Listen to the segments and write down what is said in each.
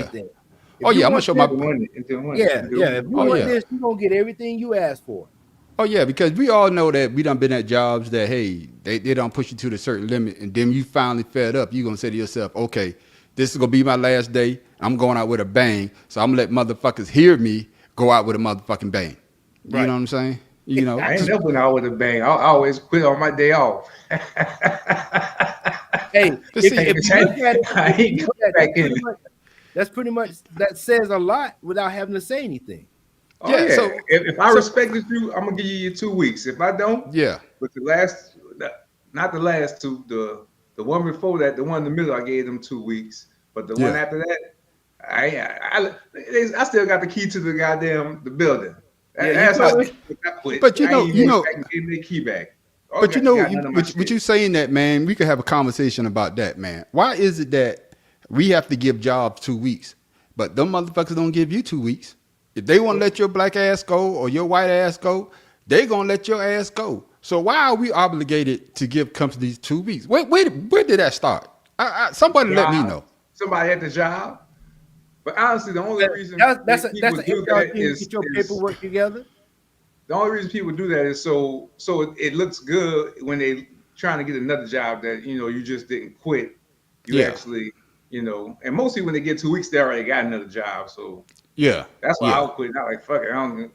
everything. Oh If you yeah, I'm gonna want show this, my. yeah. If you Oh want yeah. this, you're gonna get everything you ask for. Oh yeah, because we all know that we done been at jobs that hey, they don't push you to the certain limit, and then you finally fed up. You gonna say to yourself, okay, this is gonna be my last day. I'm going out with a bang, so I'm gonna let motherfuckers hear me go out with a motherfucking bang. You know Right. what I'm saying? You know, I ain't just never been out with a bang. I always quit on my day off. Hey, to if see. if you look at it, I if you ain't look coming at it, back in. that's pretty much that says a lot without having to say anything. Oh Yeah. yeah. So If I so respected you, I'm gonna give you your 2 weeks. If I don't, yeah. but not the last two, the one before that, the one in the middle, I gave them 2 weeks. But the one Yeah. after that, I still got the key to the building. Yeah, you That's how told me. I quit. But I ain't even you went know, back and gave me the key back. Oh, but got none of my with shit. you saying that, man, we could have a conversation about that, man. Why is it that we have to give jobs 2 weeks, but them motherfuckers don't give you 2 weeks? If they want to let your black ass go or your white ass go, they gonna let your ass go. So why are we obligated to give companies 2 weeks? Where did that start? Somebody let me Job, know. somebody at the job. But honestly, the only That- reason that's people an do HR that thing to get your is paperwork together. the only reason people do that is so it looks good when they trying to get another job that you just didn't quit. You Yeah, actually and mostly when they get 2 weeks, they already got another job. So yeah, that's why I yeah, was quitting. I like fuck it. I don't.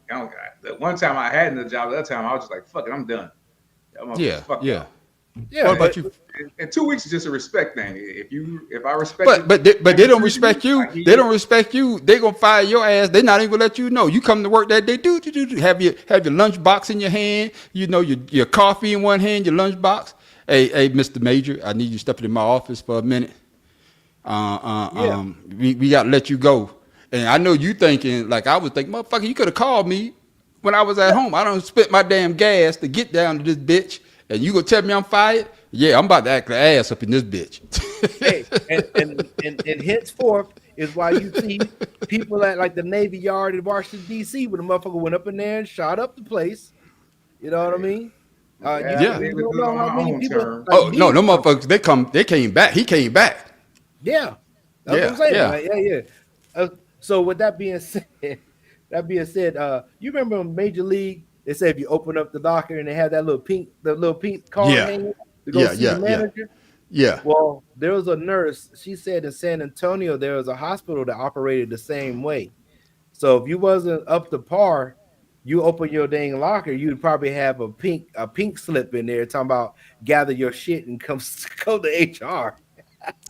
The one time I had another job, the other time I was just like fuck it. I'm done. Y'all motherfuckers, yeah, fuck yeah. y'all. Yeah, What And, about you? and 2 weeks is just a respect thing. If I respected But they you don't 3 weeks, respect you. I give They you. don't respect you. They gonna fire your ass. They not even gonna let you know. You come to work that day. Do. Have your lunch box in your hand. You know your coffee in one hand. Your lunch box. Hey, Mr. Major, I need you stepping in my office for a minute. yeah. We got to let you go. And I know you thinking like I was thinking, motherfucker, you could have called me when I was at home. I don't spent my damn gas to get down to this bitch, and you gonna tell me I'm fired? Yeah, I'm about to act the ass up in this bitch. Hey, and henceforth is why you see people at like the Navy Yard in Washington D.C. when the motherfucker went up in there and shot up the place. You know what I Hey, mean? I'm glad I was Yeah. You able to don't do it know on how my many own people terms. like Oh no, these. no motherfuckers. They came back. He came back. Yeah, that's what I'm Yeah, saying. yeah. Like, yeah. So with that being said, you remember in Major League? They say if you open up the locker and they have the little pink card Yeah. hanging to go Yeah, see the yeah, yeah. manager. Yeah. Well, there was a nurse. She said in San Antonio there was a hospital that operated the same way. So if you wasn't up to par, you open your dang locker, you'd probably have a pink slip in there talking about gather your shit and come go to HR.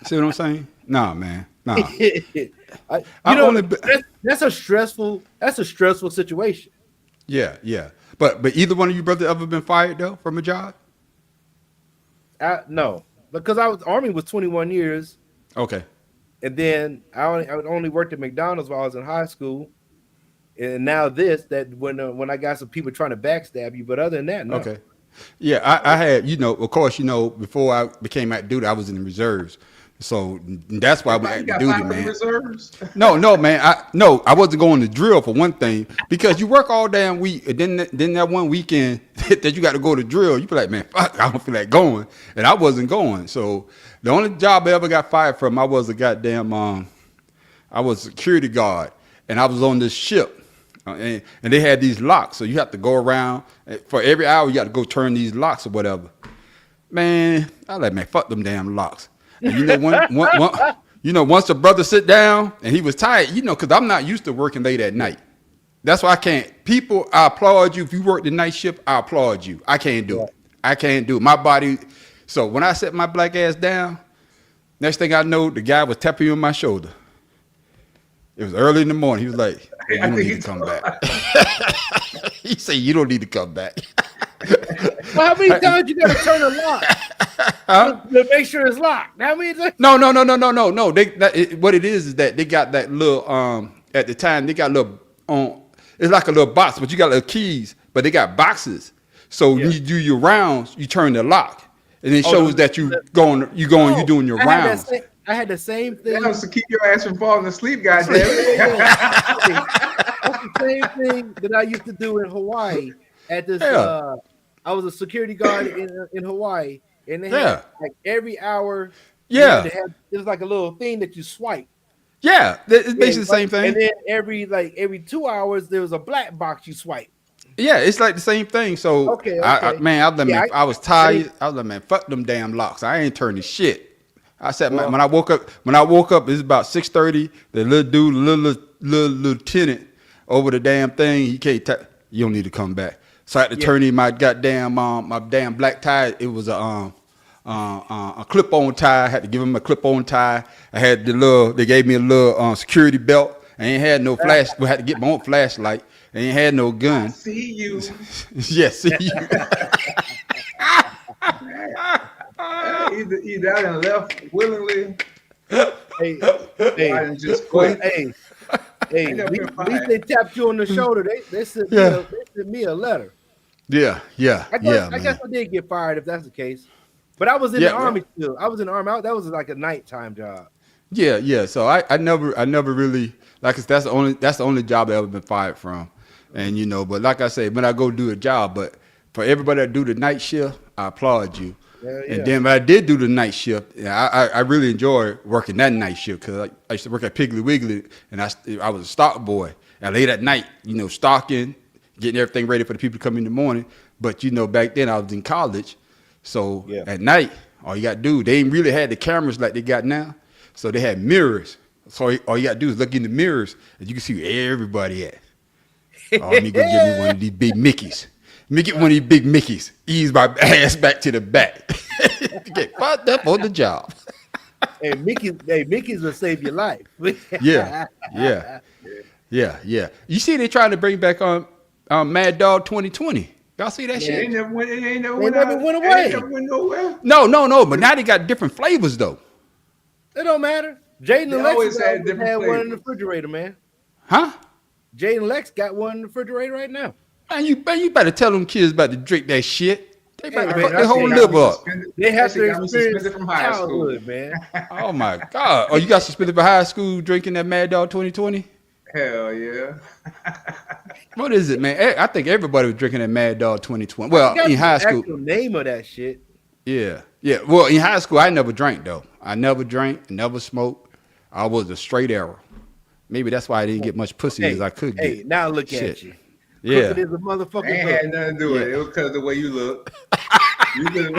See what I'm saying? Nah, man. Nah. I, I you know only that's a stressful situation. yeah, yeah. But either one of you brothers ever been fired though from a job? No, because Army was 21 years, Okay. and then I only worked at McDonald's while I was in high school, and now this that when I got some people trying to backstab you, but other than that, no. Okay. Yeah, I had, of course, before I became active duty, I was in the reserves. So that's why I went You active got duty, fired from the man. reserves. No, man. I wasn't going to drill for one thing because you work all damn week, and then that one weekend that you got to go to drill, you be like, man, fuck, I don't feel like going, and I wasn't going. So the only job I ever got fired from, I was a goddamn, I was a security guard, and I was on this ship. And they had these locks, so you have to go around for every hour. You got to go turn these locks or whatever. Man, I like, man, fuck them damn locks. And once the brother sit down and he was tired, because I'm not used to working late at night. That's why I can't. People, I applaud you if you work the night shift. I applaud you. I can't do Yeah. it. I can't do it. My body. So when I set my black ass down, next thing I know, the guy was tapping on my shoulder. It was early in the morning. He was like, "Hey, you I don't think need to it's come back." He said, "You don't need to come back." Well, how many times you got to turn a lock to make sure it's locked? How many times? No. What it is that they got that little at the time they got little it's like a little box, but you got little keys, but they got boxes. So when Yeah. you do your rounds, you turn the lock, and it Oh, shows that you doing your rounds. I had the same thing. That was to keep your ass from falling asleep, goddamn Yeah, it. yeah. That's the same thing that I used to do in Hawaii. At this, Yeah, I was a security guard in Hawaii, and they had yeah, like every hour you had yeah, to have. It was like a little thing that you swipe, Yeah, it's Yeah, basically the like, same and thing. then every 2 hours there was a black box you swipe. Yeah, it's like the same thing. So Okay, I okay. man, I was like, Yeah, man, I was I didn't. tired. I was like, man, fuck them damn locks. I ain't turning shit. I said, man, Well, when I woke up, it was about 6:30. The little dude, little lieutenant over the damn thing, he can't. You don't need to come back. So I had to yeah, turn in my damn black tie. It was a clip-on tie. I had to give him a clip-on tie. I had they gave me a little security belt. I ain't had no flash. We had to get my own flashlight. I ain't had no I gun. see you. Yes. Either I done left willingly hey, or I hey, done just well, quit. I hey. ain't never been At least fired. they tapped you on the shoulder. They sent me Yeah. a letter. Yeah. Yeah. Yeah, I guess man. I did get fired if that's the case. But I was in the Yeah. army still. I was in the army. That was like a nighttime job. Yeah. Yeah. So I never really like that's the only job I ever been fired from, and but like I say, when I go do a job, but for everybody that do the night shift, I applaud you. Hell And yeah. then when I did do the night shift, yeah, I really enjoyed working that night shift because I used to work at Piggly Wiggly, and I was a stock boy. And late at night, stocking, getting everything ready for the people to come in the morning. But back then I was in college, so Yeah. at night, all you got to do, they ain't really had the cameras like they got now, so they had mirrors. So all you got to do is look in the mirrors, and you can see where everybody at. Oh, let me go get me one of these big Mickeys. Let me get one of these big Mickeys. Ease my ass back to the back. Get fucked up on the job. Mickey's will save your life. Yeah, yeah, yeah, yeah. You see, they trying to bring back on Mad Dog 2020. Y'all see that It shit? ain't never They went never out. went It ain't away. never went nowhere. No, no, no. But now they got different flavors though. It don't matter. Jaden They and Lex always had different had one in the flavors. refrigerator, man. Huh? Jaden and Lex got one in the refrigerator right now. Man, you better tell them kids about to drink that shit. They about Hey, to Man, fuck man, their that shit whole got me liver up. suspended. they That have shit to got me experience suspended from high school. childhood, man. Oh my god. Oh, you got suspended for high school drinking that Mad Dog 2020? Hell yeah. What is it, man? I think everybody was drinking that Mad Dog 2020. I Well, forgot in the high school, actual name of that shit. yeah, yeah. Well, in high school, I never drank though. I never drank, never smoked. I was a straight arrow. Maybe that's why I didn't get much pussy as Hey, I could get. hey, now look at Shit. you. Crooked Yeah, as a They motherfucker's ain't hook. had nothing to do with yeah. it. It was because of the way you look. You could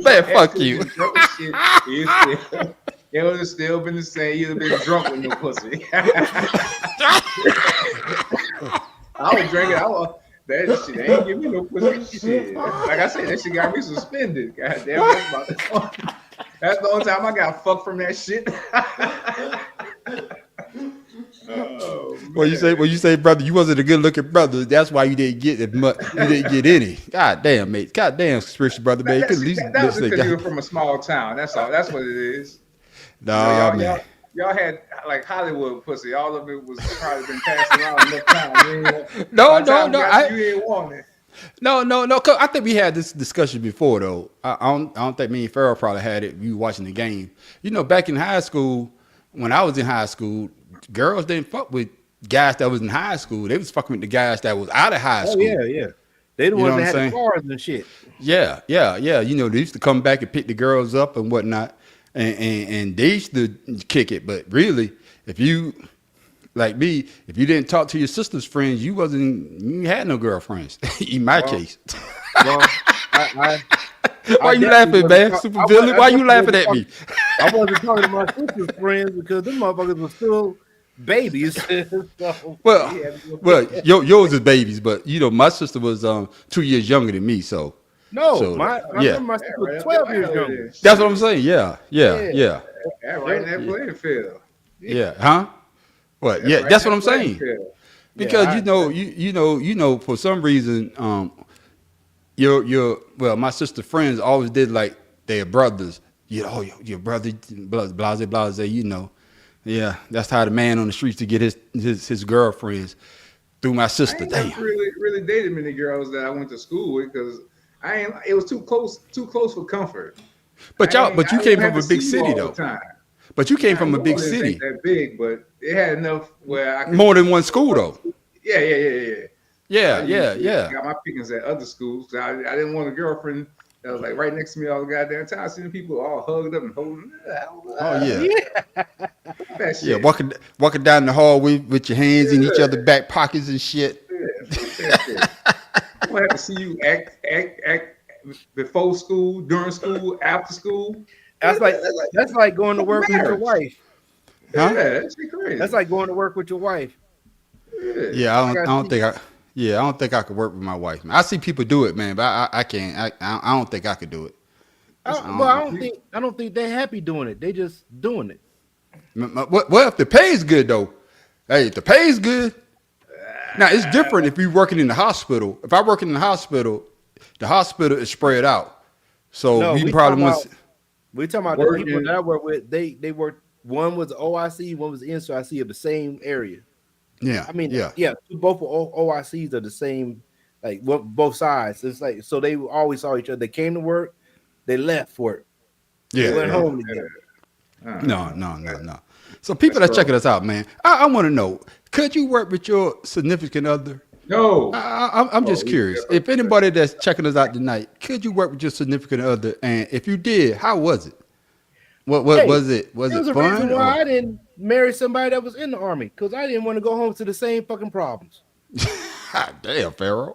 Man, have fuck you. been drunk as shit. It would have still been the same. You'd have been drunk with no pussy. I was drinking. That shit ain't give me no pussy. Shit. Like I said, that shit got me suspended. God damn, that's the only time I got fucked from that shit. Oh man. Well, you say, brother, you wasn't a good looking brother. That's why you didn't get it. You didn't get any. God damn, mate. God damn, spiritual brother, man. You could at least That was say, because you were God. from a small town. That's all. That's what it is. You know, Nah, man. y'all had like Hollywood pussy. All of it was probably been passed around enough time. No, By the no, time no. you got you ain't want it. No. 'Cause I think we had this discussion before, though. I don't think me and Farrell probably had it. We were watching the game. Back in high school, when I was in high school, girls didn't fuck with guys that was in high school. They was fucking with the guys that was out of high Oh school. yeah, yeah. They the You know ones what that I'm had the saying? cars and shit. Yeah, yeah, yeah. They used to come back and pick the girls up and whatnot, and they used to kick it. But really, if you like me, if you didn't talk to your sister's friends, you had no girlfriends. In my Well, case, well, I why I you definitely laughing, man? wasn't. Super villain, I why you definitely laughing wasn't at talking. me? I wasn't talking to my sister's friends because them motherfuckers were still babies. So Well, they had to go- yours is babies, but my sister was 2 years younger than me, so No, so I yeah, remember my Yeah, sister right was up your 12 years alley younger. then. that's what I'm Shit. saying. Yeah, yeah, Yeah, yeah, Yeah, right in yeah, that playing field. yeah, huh? What? That's Yeah, right in that's what that I'm playing saying. field. Because yeah. for some reason, well, my sister friends always did like their brothers. Your brother, blase blase. Yeah, that's how the man on the streets to get his girlfriends through my I sister. ain't never Damn. really dated many girls that I went to school with because I ain't. It was too close for comfort. But you I came didn't have from a to big see you city all the though. time. But you came Now, from a New big Orleans ain't city, that big, but it had enough where I could. more than one school though. Yeah. So I Yeah, yeah, usually yeah. got my pickings at other schools. So I didn't want a girlfriend that was like right next to me all the goddamn time. Seeing people all hugged up and holding. Oh yeah. Yeah. Fuck that Yeah, shit. walking down the hallway with your hands in each other's back pockets and shit. Yeah, fuck that shit. I'm gonna have to see you act before school, during school, after school. That's like that's like going to Fuck work with your marriage. wife. Yeah, Huh? that shit That's crazy. like going to work with your wife. Yeah. Yeah, I got I don't think I could work with my wife, man. I see people do it, man, but I can't. I don't think I could do it. I well, don't, I don't think they're happy doing it. They just doing it. well, if the pay is good though, hey, if the pay is good. Now it's different if you're working in the hospital. If I work in the hospital is spread out, so No, we probably want. we talking about the people Working. that I work with. They work. One was OIC, one was NCIC of the same area. Yeah, I mean, yeah, yeah, both OICs are the same, like both sides. It's like so they always saw each other. They came to work, they left work, they yeah, went yeah. home together. No, Uh, no, no, no. So people that's that's checking gross. us out, man, I want to know: could you work with your significant other? No. I'm Oh, just curious. If anybody that's checking us out tonight, could you work with your significant other? And if you did, how was it? What Hey, was it? Was there it was a reason fun or? why I didn't marry somebody that was in the army because I didn't want to go home to the same fucking problems. Damn, Pharaoh.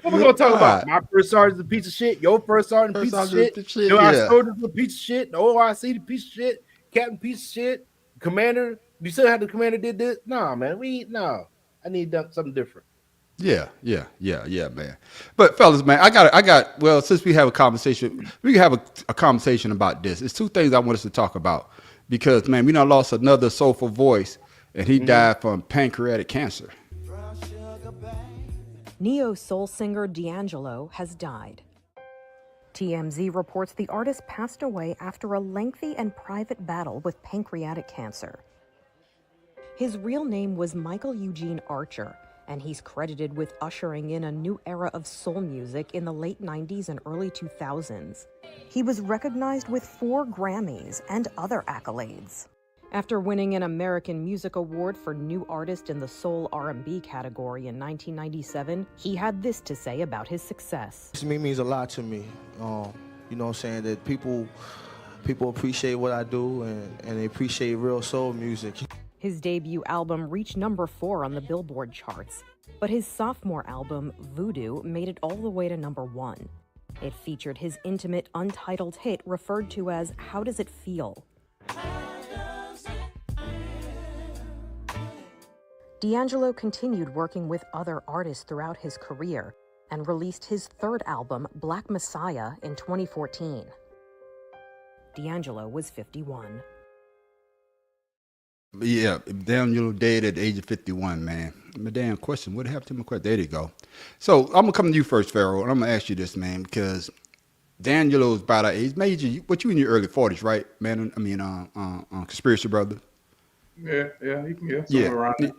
What we gonna talk All about? right. My first sergeant's a piece of shit. Your first sergeant First piece of off, the shit. the shit, You know, our yeah. soldiers a piece of shit. The OIC the piece of shit. Captain piece of shit. Commander. You still have the commander did this? Nah, man. No. I need something different. Yeah, man. But fellas, man, well, since we have a conversation, we can have a conversation about this. It's two things I want us to talk about because, man, we done lost another soulful voice, and he Hmm. died from pancreatic cancer. Neo soul singer D'Angelo has died. TMZ reports the artist passed away after a lengthy and private battle with pancreatic cancer. His real name was Michael Eugene Archer, and he's credited with ushering in a new era of soul music in the late 90s and early 2000s. He was recognized with 4 Grammys and other accolades. After winning an American Music Award for New Artist in the Soul R&B category in 1997, he had this to say about his success. To me means a lot to me. You know what I'm saying? That people appreciate what I do and they appreciate real soul music. His debut album reached number 4 on the Billboard charts, but his sophomore album, Voodoo, made it all the way to number 1. It featured his intimate, untitled hit referred to as How Does It Feel? D'Angelo continued working with other artists throughout his career and released his third album, Black Messiah, in 2014. D'Angelo was 51. Yeah, Daniel dead at the age of 51, man. My damn question. What happened to my question? There you go. So I'm gonna come to you first, Pharaoh, and I'm gonna ask you this, man, because D'Angelo's about our age. Major, what you in your early 40s, right, man? I mean, conspiracy brother. Yeah, Yeah, somewhere around there.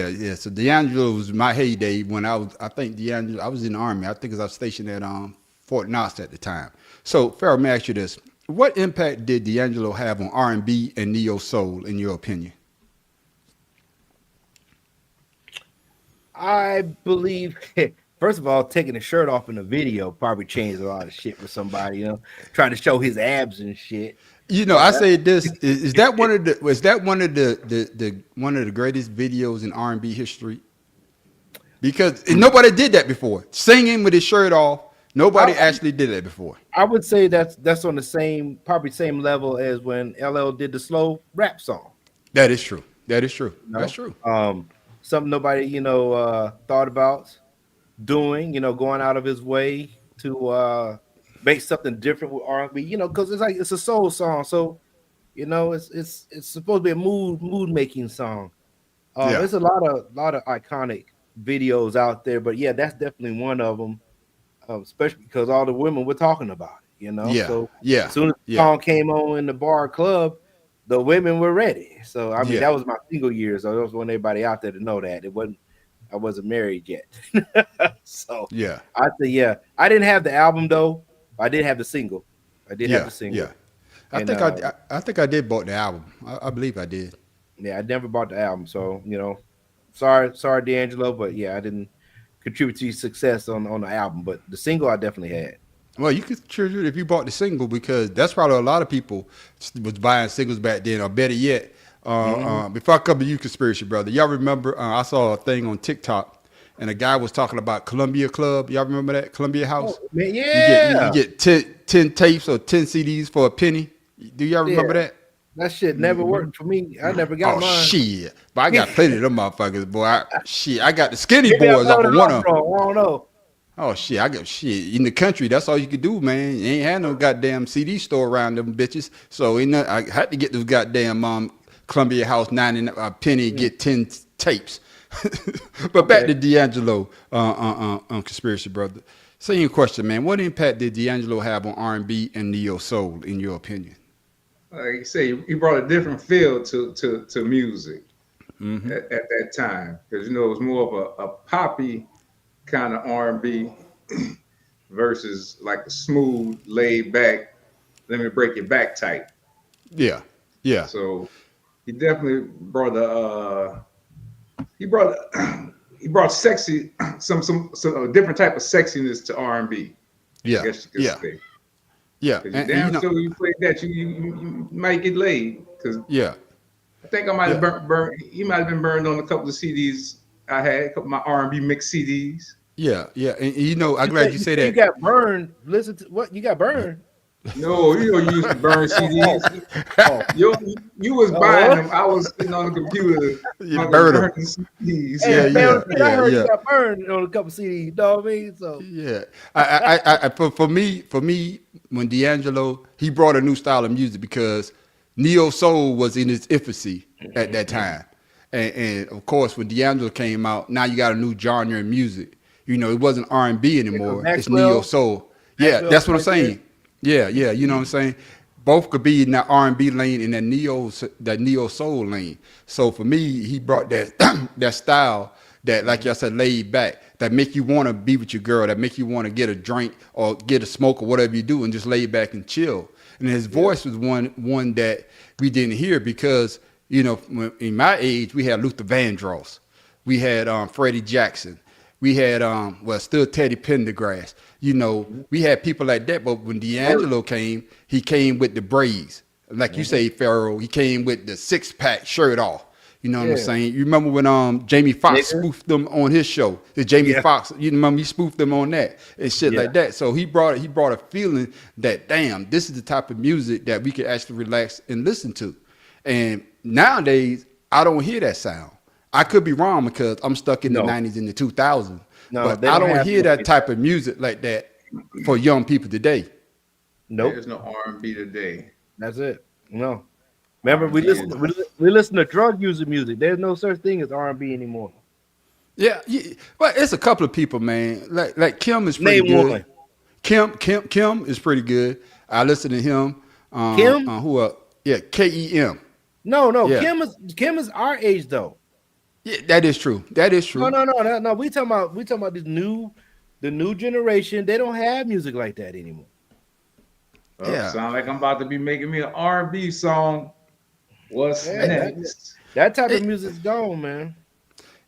yeah. So D'Angelo was my heyday when I think D'Angelo, I was in the army. I think I was stationed at Fort Knox at the time. So Pharaoh, let me ask you this: what impact did D'Angelo have on R&B and neo soul, in your opinion? I believe, first of all, taking the shirt off in the video probably changed a lot of shit with somebody, trying to show his abs and shit. You know, I say this is that one of the was that one of the one of the greatest videos in R&B history because nobody did that before. Singing with his shirt off, nobody I, actually did that before. I would say that's on the same, probably same level as when LL did the slow rap song. That is true. That is true. You That's know, true. something nobody thought about doing. Going out of his way to make something different with R&B. Because it's like it's a soul song, so it's supposed to be a mood making song. Yeah. There's a lot of iconic videos out there, but yeah, that's definitely one of them. Especially because all the women were talking about it. Yeah. So Yeah. as soon as the Yeah. song came on in the bar club, the women were ready. So I mean, Yeah. that was my single years. So I just want everybody out there to know that I wasn't married yet. So Yeah. I say, yeah, I didn't have the album though. I did have the single. I did have Yeah. the single, Yeah. and I think I did bought the album. I believe I did. yeah, I never bought the album. So sorry, D'Angelo, but yeah, I didn't contribute to your success on the album. But the single I definitely had. Well, you could contribute if you bought the single because that's probably a lot of people was buying singles back then, or better yet, Hmm. before I come to you, conspiracy brother. Y'all remember? I saw a thing on TikTok, and a guy was talking about Columbia Club. Y'all remember that Columbia House? Oh man, You yeah, get 10 tapes or 10 CDs for a penny. Do y'all yeah. remember that? That shit never Mm-hmm. worked for me. I never got Oh mine. shit! But I got plenty of them motherfuckers, boy. I got the skinny Maybe I boys off found of it one off of them. wrong. I don't know. Oh shit! I got shit in the country. That's all you could do, man. You ain't had no goddamn CD store around them bitches. So I had to get those goddamn Columbia House 90 penny Mm, get 10 tapes. But back okay. to D'Angelo, conspiracy brother. Same question, man. What impact did D'Angelo have on R&B and neo soul, in your opinion? Like you say, he brought a different feel to music at that time because it was more of a poppy kind of R&B versus like a smooth, laid back. Let me break your back type. Yeah, yeah, So he definitely brought he brought he brought sexy some a different type of sexiness to R&B. I yeah, guess you could yeah, say yeah, because you and damn sure you play that you might get laid because yeah, I think I might have yeah. burned. He might have been burned on a couple of CDs I had, a couple of my R&B mix CDs. Yeah, yeah, and I'm You glad said you you say said you that. got burned. Listen to what you got burned. No, you used to burn Oh, oh, CDs. oh, You was buying oh. them. I was sitting on the computer, You fucking burn them. burning CDs. Hey Yeah, man, yeah, I yeah, heard you yeah, got burned on a couple CDs. You know what I mean? So yeah. For me, when D'Angelo he brought a new style of music because neo soul was in its infancy at that time, and of course when D'Angelo came out, now you got a new genre in music. It wasn't R&B yeah, 'cause anymore. It's neo Maxwell, soul. Yeah, Maxwell that's what I'm right there. saying. Yeah, yeah. You know what I'm saying. Both could be in that R&B lane and that neo soul lane. So for me, he brought that that style that, like Mhm. y'all said, laid back, that make you want to be with your girl, that make you want to get a drink or get a smoke or whatever you do, and just lay back and chill. And his Yeah. voice was one that we didn't hear because in my age we had Luther Vandross, we had Freddie Jackson, we had still Teddy Pendergrass. Mhm. We had people like that. But when Bert. D'Angelo came, he came with the braids, like you Mhm. say, Pharaoh. He came with the 6-pack shirt off. You know what I'm Yeah, saying? You remember when Jamie Foxx nigga. spoofed them on his show? The Jamie Yeah, Foxx, you remember he spoofed them on that and shit yeah. like that. So he brought a feeling that, damn, this is the type of music that we can actually relax and listen to. And nowadays, I don't hear that sound. I could be wrong because I'm stuck in the No, 90s and the 2000s, no, but they I don't don't have hear no that type impact. of music like that for young people today. Nope, There's no R&B today. that's it. No. Remember, we R&B listen. is We listen to drug user music. There's no such thing as R&B anymore. Yeah, yeah, well, it's a couple of people, man. Like Kim is pretty Name good. one. Kim is pretty good. I listen to him. Kim? Who else? Yeah, Kem. No, no. Yeah, Kim is our age though. yeah, that is true. That is No, true. no, no, no, no. We talking about the new generation. They don't have music like that anymore. oh, Yeah, sound like I'm about to be making me an R&B song. What's Yeah, next? that type of It- music's gone, man.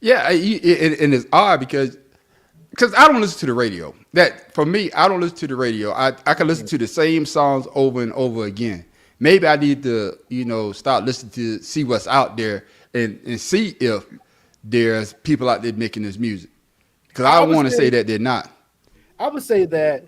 yeah, and it's odd because I don't listen to the radio. That for me, I don't listen to the radio. I can listen Mm. to the same songs over and over again. Maybe I need to, start listening to see what's out there and see if there's people out there making this music. Because I I don't would want to say say that they're not. I would say that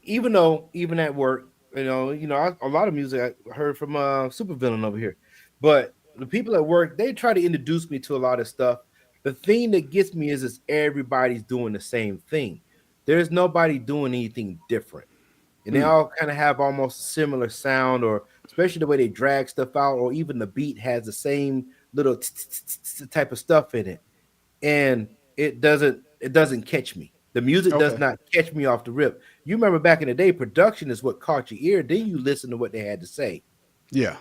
even though even at work, a lot of music I heard from Supervillain over here, but the people at work they try to introduce me to a lot of stuff. The thing that gets me is everybody's doing the same thing. There's nobody doing anything different, and they Mm, all kind of have almost a similar sound, or especially the way they drag stuff out, or even the beat has the same little type of stuff in it, and it doesn't catch me. The music does okay. not catch me off the rip. You remember back in the day, production is what caught your ear. Then you listen to what they had to say, Yeah.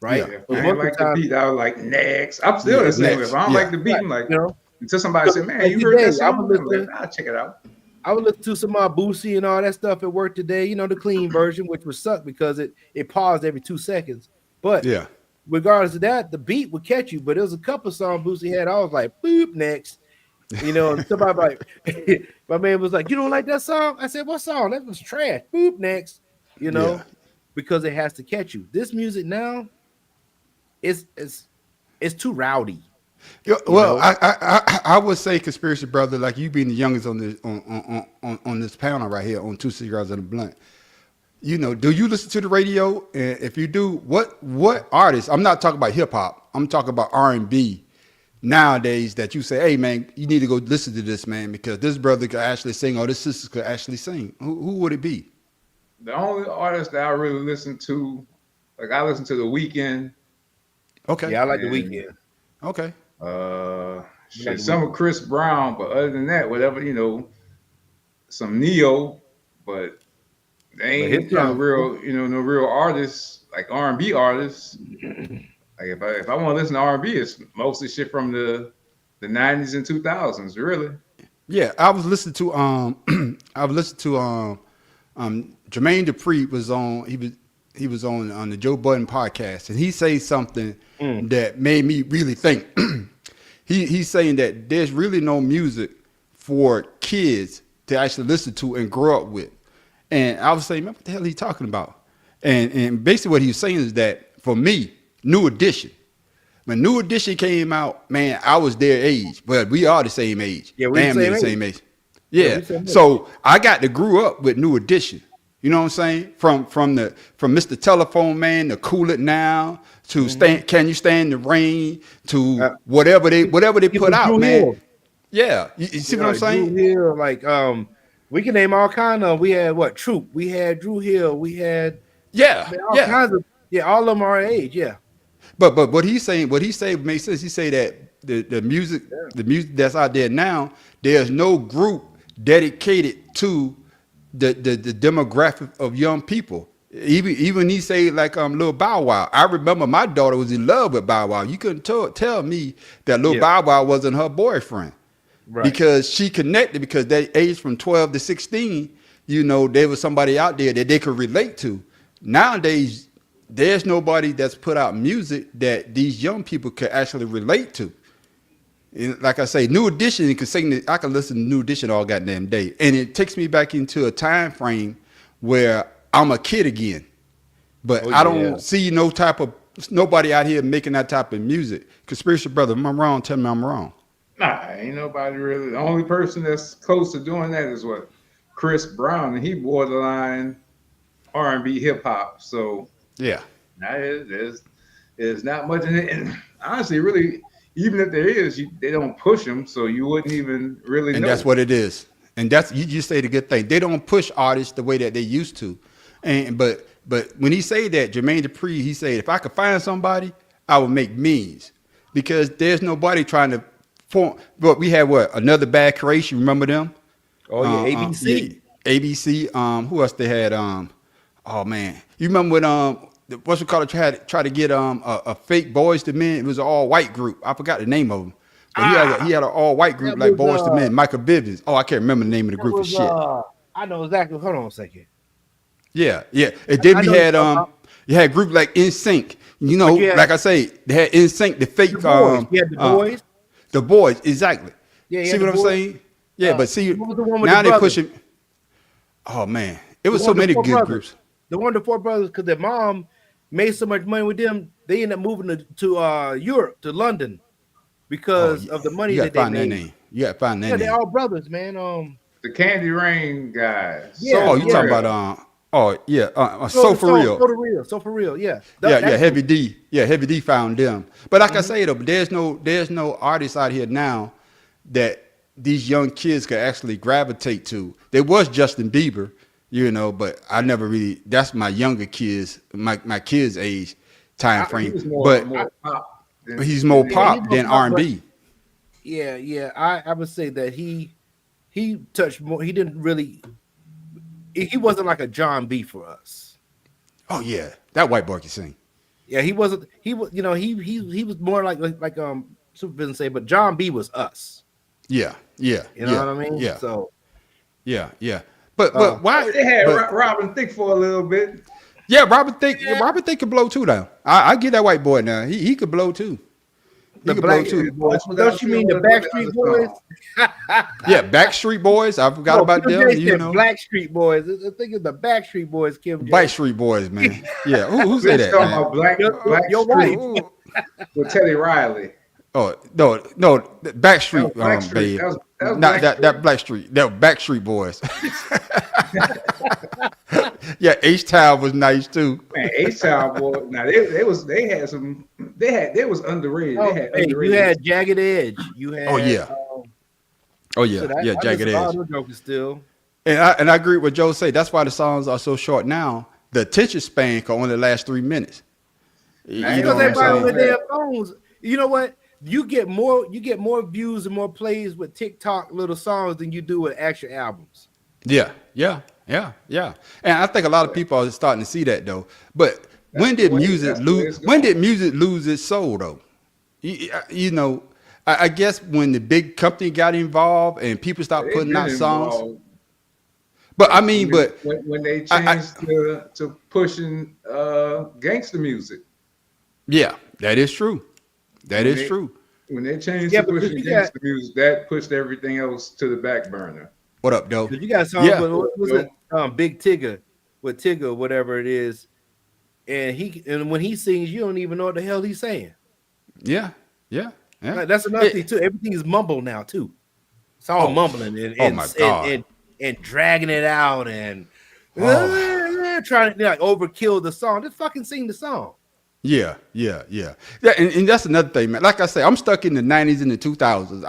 right? Yeah. If But I Yeah. ain't most of like the the time, beat, I was like, next. I'm still Yeah. the same way. If Next. I don't like Yeah. the beat, right? I'm like, You know, until somebody so said, man, like you heard that today, song? I'm like, I'll check it out. I would listen to some Boosie and all that stuff at work today. The clean version, which would suck because it paused every 2 seconds. But Yeah. regardless of that, the beat would catch you. But there was a couple songs Boosie had. I was like, boop, next. And somebody like my man was like, "You don't like that song?" I said, "What song? That was trash." Boop, next. You Yeah. know, because it has to catch you. This music now is too rowdy. Yeah, You well, know, I would say, conspiracy brother, like you being the youngest on this on this panel right here on Two Cigars and a Blunt. Do you listen to the radio? And if you do, what artists? I'm not talking about hip hop. I'm talking about R&B nowadays that you say, hey man, you need to go listen to this man because this brother could actually sing or this sister could actually sing. Who would it be? The only artist that I really listen to, like I listen to The Weeknd Okay, yeah, I like the and weekend. okay. I like the some of weekend. Chris Brown, but other than that, whatever, some Neo, but they But his ain't no song, real, no real artists like R&B artists. Like if I want to listen to R&B, it's mostly shit from the 90s and 2000s, really. Yeah, I was listening to I was listening to Jermaine Dupri was on he was on the Joe Budden podcast and he says something mm, that made me really think. He's saying that there's really no music for kids to actually listen to and grow up with. And I was saying, man, what the hell are you talking about? And basically what he was saying is that for me, New Edition. When New Edition came out, man, I was their age, but we are the same age, yeah, we the damn near same the age. same age. Yeah, Yeah, we same age. so I got to grew up with New Edition. You know what I'm saying? From Mr. Telephone Man to Cool It Now to Mm-hmm. Stand Can You Stand the Rain to Uh, whatever they put Even out, Drew man. Hill, Yeah, you see what I'm like Drew saying? Hill, like we can name all kind of. We had what Troop, we had Drew Hill, we had Yeah, man, all yeah. kinds of. Yeah, all of them are our age. Yeah, But what he say makes sense. He say that yeah, the music that's out there now, there's no group dedicated to the demographic of young people. Even he say like Lil Bow Wow. I remember my daughter was in love with Bow Wow. You couldn't tell me that Lil yeah, Bow Wow wasn't her boyfriend right. because she connected because they aged from 12 to 16. There was somebody out there that they could relate to. Nowadays, there's nobody that's put out music that these young people could actually relate to. And like I say, New Edition can sing. I can listen to New Edition all goddamn day, and it takes me back into a time frame where I'm a kid again. Oh But I yeah, don't see nobody out here making that type of music. Conspiracy brother, if I'm wrong, tell me I'm wrong. Nah, ain't nobody really. The only person that's close to doing that is what Chris Brown, and he borderline R&B hip hop. So Yeah, now there's not much in it, and honestly, really, even if there is, they don't push them, so you wouldn't even really and that's know. what it is. And that's you just say the good thing. They don't push artists the way that they used to. And but when he say that, Jermaine Dupri, he said if I could find somebody, I would make means because there's nobody trying to form. But we had what another bad creation. Remember them? oh yeah, Yeah, ABC. ABC. Who else they had? Oh man, you remember when what's it called? Try to get a fake Boys to Men. It was an all white group. I forgot the name of them. But he had an all white group That like was Boys to Men. Michael Bivins. Oh, I can't remember the name of the that group for was shit. I know exactly. Hold on a second. Yeah, yeah. And then I we know what you're had talking about. you had group like In Sync. But yeah, Like I say, they had In Sync, the the fake boys. You had the boys. the boys, exactly. Yeah, you See had the what I'm boys. saying? Yeah, but see What was the one with the now they brothers? pushing. Oh man, it The was so one, the many four good brothers. groups. The one, the four brothers, because their mom made so much money with them, they ended up moving to Europe, to London, Oh, because of the money you got to that they find that made. name. You got to find that Yeah, they're name. all brothers, man. The Candy Rain guys, Yeah, so Oh, you for yeah. talking about real. oh yeah, so for real. So for real, yeah. Yeah, That's Heavy D. Yeah, Heavy D found them. But like I mhm. say though, there's no artists out here now that these young kids could actually gravitate to. There was Justin Bieber, but I never really that's my younger kids, my kids' age time I, He frame. was But more pop he's than more yeah, he's pop more than pop, R and but B. yeah. I would say that he touched more. He didn't really. He wasn't like a John B for us. Oh yeah, that white boy can sing. Yeah, he wasn't. He was, he was more like Super Business say, but John B was us. Yeah, yeah, You know yeah, what I mean? yeah, So, yeah. But uh, why? They had But Robin Thicke for a little bit. yeah, Robert Thicke could blow too. Now I get that white boy now. He could blow too. You The can blow Blackstreet too. Boys. was Don't you that, mean the what the Backstreet other Boys? song? Yeah, Backstreet Boys. I forgot No, about Kim them. J You said know, Blackstreet Boys. I think it's the Backstreet Boys, Kim J. Backstreet Boys, man. Yeah, who They say was that, talking man? about Black Black Your Street wife. Oh, with Teddy Riley. no, That was Backstreet, Black Street. babe. That was Not Black that Street. Blackstreet. That Backstreet Boys. Yeah, H Town was nice too. Man, H Town boy. Now they had some they was underrated. They Oh, had hey, you underrated. had Jagged Edge. You Oh had yeah, oh yeah, shit. I, yeah. I Jagged listen to all Edge. those jokers still. And I agree with Joe say. That's why the songs are so short now. The attention span can only last 3 minutes. Now, You ain't know Because what no I'm everybody on song saying? their that phones. You know what? You get more views and more plays with TikTok little songs than you do with actual albums. Yeah, yeah, yeah, yeah. And I think a lot of people are starting to see that though. But that's when the did way music that's the way lose? it's When going. did music lose its soul though? You know, I guess when the big company got involved and people stopped They've putting been out songs. involved. But I mean, but When they I changed to pushing gangster music. yeah, that is true. That When is they true. when they changed Yeah, to because pushing you got gangster music, that pushed everything else to the back burner. What up, though? because you got songs Yeah, with what was Well, it? Big Tigger with Tigger, whatever it is, and when he sings, you don't even know what the hell he's saying. yeah, yeah, yeah. Like, that's another thing It, too. Everything is mumble now too. It's all oh, mumbling and oh and my and God. and, and dragging it out and Oh. trying to like overkill the song. Just fucking sing the song. Yeah, yeah, yeah. Yeah, and that's another thing, man. Like I say, I'm stuck in the 90s and the 2000s.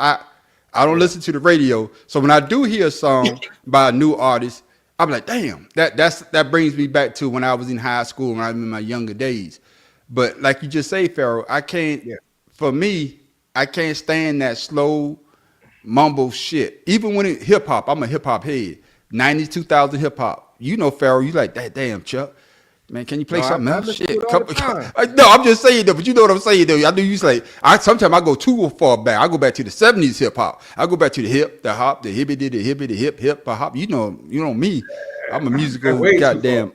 I don't Yeah. listen to the radio. So when I do hear a song by a new artist, I'm like, damn, that brings me back to when I was in high school, when I was in my younger days. But like you just say, Pharaoh, I can't, Yeah. for me, I can't stand that slow mumble shit. Even when it hip hop, I'm a hip hop head. 90s, 2000 hip hop. You know, Pharaoh, you like that damn Chuck. Man, can you play No, something I else? listen to Shit. it all the time. No, I'm just saying though, but you know what I'm saying though. I know you say sometimes I go too far back. I go back to the 70s hip hop. I go back to the hip, the hop, the hippity, the hip hop. You know me. I'm a that's musical way too far. goddamn.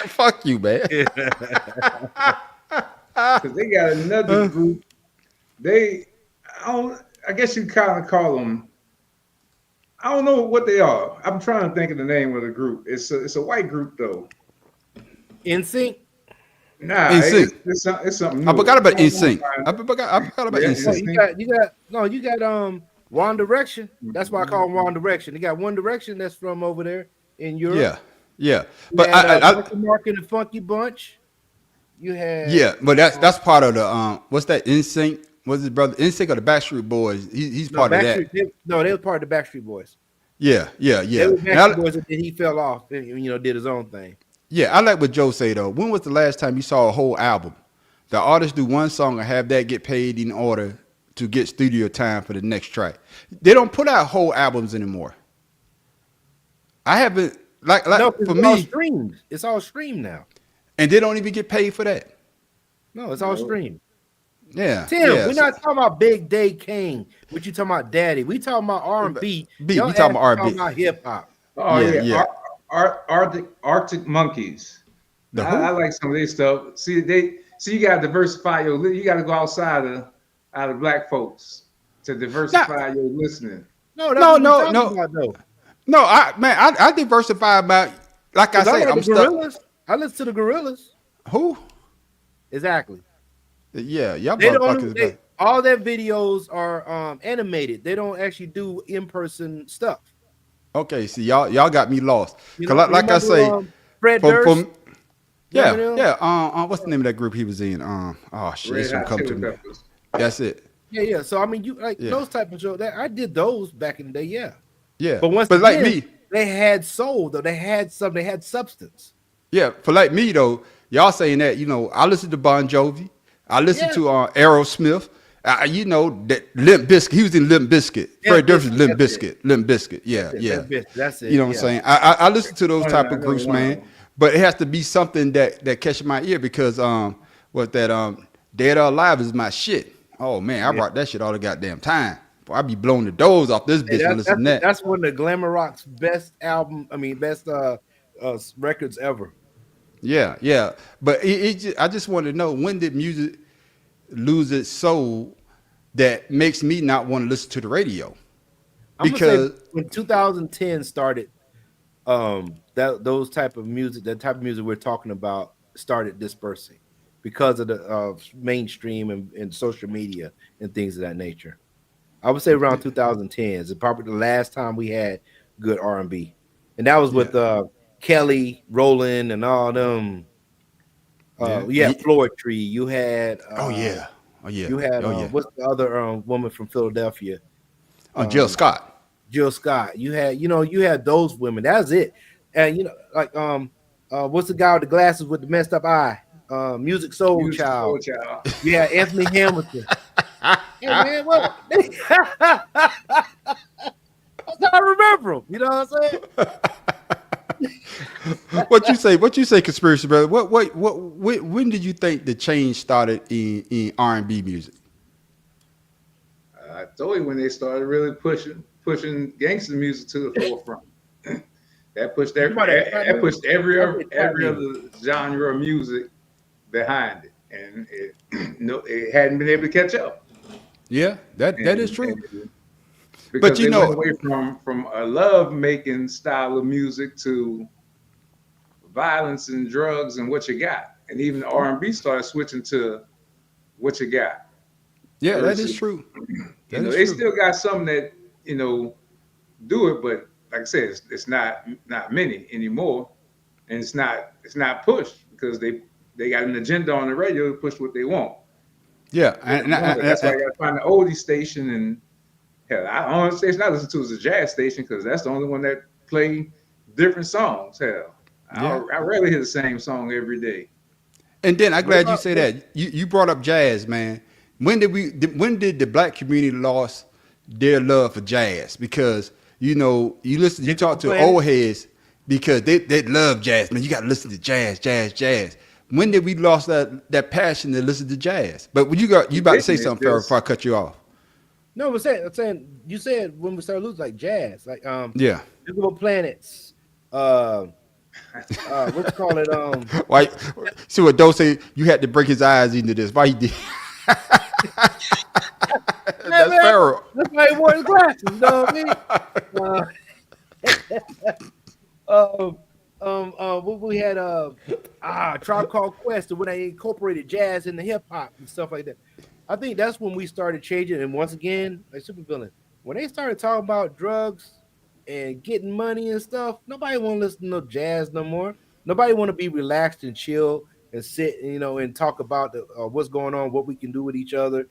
Fuck you, man. Because they got another group. They, I don't. I guess you kind of call them. I don't know what they are. I'm trying to think of the name of the group. It's a white group though. In sync. Nah, NSYNC. it's something I new. forgot about I'm NSYNC. find I it. forgot about Yeah, Oh, NSYNC. you got One Direction. That's why I call them One Direction. You got One Direction that's from over there in Europe. Yeah, yeah. You But had I Marky Mark and the Funky Bunch. You had yeah, but that's part of the what's that NSYNC? What's his brother? NSYNC or the Backstreet Boys? He's no part of that. Backstreet. They were part of the Backstreet Boys. Yeah, yeah, They yeah. were And Backstreet Boys, and then he fell off and did his own thing. yeah, I like what Joe say though. When was the last time you saw a whole album? The artist do one song and have that get paid in order to get studio time for the next track. They don't put out whole albums anymore. I haven't No, for it's all me, streamed. It's all streamed now. and they don't even get paid for that. No, it's all streamed. Yeah, Tim, yeah. we're not talking about Big Day King. What you talking about, Daddy? We talking about R&B. We talking about R&B. Talking about hip hop. Oh Yeah, yeah, yeah. Arctic Monkeys. The I who? like some of their stuff. See you gotta diversify you gotta go outside of out of black folks to Nah, diversify your listening. No, that's no, what we're no, talking no, about, though. no. I diversify about like I Because I say, like I'm the stuck. Gorillas. I listen to the Gorillas. Who? Exactly. Yeah, y'all They motherfuckers. don't. All their videos are animated. They don't actually do in person stuff. Okay, see y'all got me lost. You Cause know, like I remember say, Fred from Durst? Remember yeah, them? yeah. What's the name of that group he was in? Oh shit, Red it's gonna Hot come to Chili me. Peppers. That's it. Yeah, yeah. So I mean, you like Yeah, those type of shows. That I did those back in the day. Yeah, yeah. but once But like again, me, they had soul though. They had some. They had substance. yeah. For like me though, y'all saying that I listen to Bon Jovi. I listen Yeah, to Aerosmith. That Limp Bizkit. He was in Limp Bizkit. yeah. Fred Durst is Limp That's it. Bizkit. Limp Bizkit. That's Yeah, it. yeah. That's You it. know what I'm Yeah. saying? I listen to those type I of know groups, one of man. them. But it has to be something that catches my ear because what that Dead or Alive is my shit. Oh man, I Yeah. rock that shit all the goddamn time. Boy, I be blowing the doors off this Hey, bitch when listen to that. that's one of the Glamour Rock's best album. I mean, best records ever. Yeah, yeah. But I just want to know when did music lose its soul that makes me not want to listen to the radio I'm gonna say because when 2010 started, that those type of music, that type of music we're talking about, started dispersing because of the mainstream and social media and things of that nature. I would say around 2010 is probably the last time we had good R&B, and that was yeah, with Kelly, Rowland, and all them. yeah, You had Floetry, oh yeah, oh yeah, you had oh yeah, what's the other woman from Philadelphia? Jill Um, Scott. Jill Scott. You had those women. That's it. And like what's the guy with the glasses with the messed up eye? Music Soul Music soul Child. child. You had Anthony Hamilton. Hey man, what? That's how I remember him. You know what I'm saying? What you say? What you say, conspiracy brother? When did you think the change started in R&B music? I told you when they started really pushing gangster music to the forefront. That pushed You every about that trap that music? pushed every I other say trap music. genre of music behind it, and it no, it hadn't been able to catch up. Yeah, that is true. And But because you they went know, away from a love making style of music to violence and drugs and what you got, and even the R&B started switching to what you got yeah, that is versus true. That is they true. still got some that do it, but like I said, it's not many anymore, and it's not pushed because they got an agenda on the radio to push what they want. Yeah, They don't want it. That's why I got to find the oldie station, and hell, I only station I listen to is a jazz station because that's the only one that play different songs. Hell, yeah. I rarely hear the same song every day. And then I'm What glad you about say that. You brought up jazz, man. When did the black community lost their love for jazz? Because you talk Digital to Planet? old heads because they love jazz, man. You got to listen to jazz, jazz, jazz. When did we lost that passion to listen to jazz? But when you We about to say didn't. It's something, Farrah, before I just cut you off. No, I'm saying you said when we started losing like jazz, like Yeah. Digital Planets, uh what you call it? Why? See what Doe say? You had to break his eyes into this. Why he did? Yeah, That's man, Pharaoh. that's why he wore his glasses. You know what I mean? What we had Tribe Called Quest, when they incorporated jazz into hip hop and stuff like that. I think that's when we started changing. And once again, like Supervillain, when they started talking about drugs and getting money and stuff, nobody want to listen to no jazz no more. Nobody want to be relaxed and chill and sit, and talk about what's going on, what we can do with each other.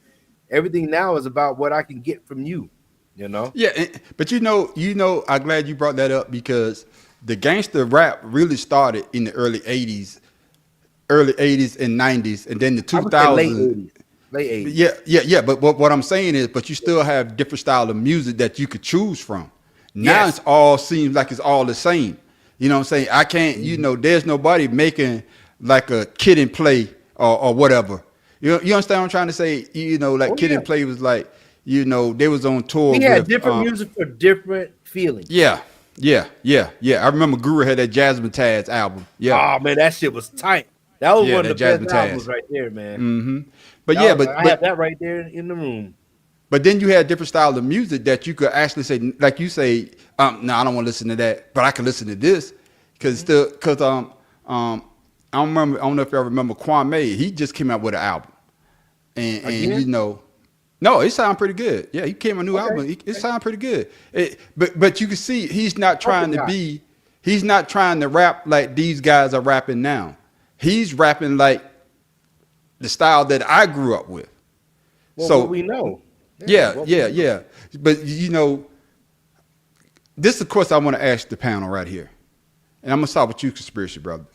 Everything now is about what I can get from you. You know. Yeah, but I'm glad you brought that up because the gangster rap really started in the early '80s and '90s, and then the I would say late 2000s. '80s, late Yeah, '80s. yeah, yeah. But what I'm saying is, but you still have different style of music that you could choose from. Now it's Yes. all seems like it's all the same. You know what I'm saying? I can't, there's nobody making like a Kid and Play or whatever. You understand what I'm trying to say? Like Oh Kid yeah. and Play was like, they was on tour We had with different music for different feelings. yeah, yeah. I remember Guru had that Jasmine Taz album. Yeah, Oh man, that shit was tight. That was yeah, one of that the best Jasmine albums Taz. right there, man. But That yeah, was, but I have but that right there in the room. but then you had different style of music that you could actually say, like you say, no, I don't want to listen to that, but I can listen to this because I don't know if y'all remember Kwame. He just came out with an album, and Again? no, it sounded pretty good. Yeah, he came with a new Okay. album. It sounded pretty good. But you can see Orthodox. he's not trying to rap like these guys are rapping now. He's rapping like the style that I grew up with. Well, what So we know. yeah, What we yeah, know. yeah. But this of course I want to ask the panel right here. And I'm gonna start with you, conspiracy brother.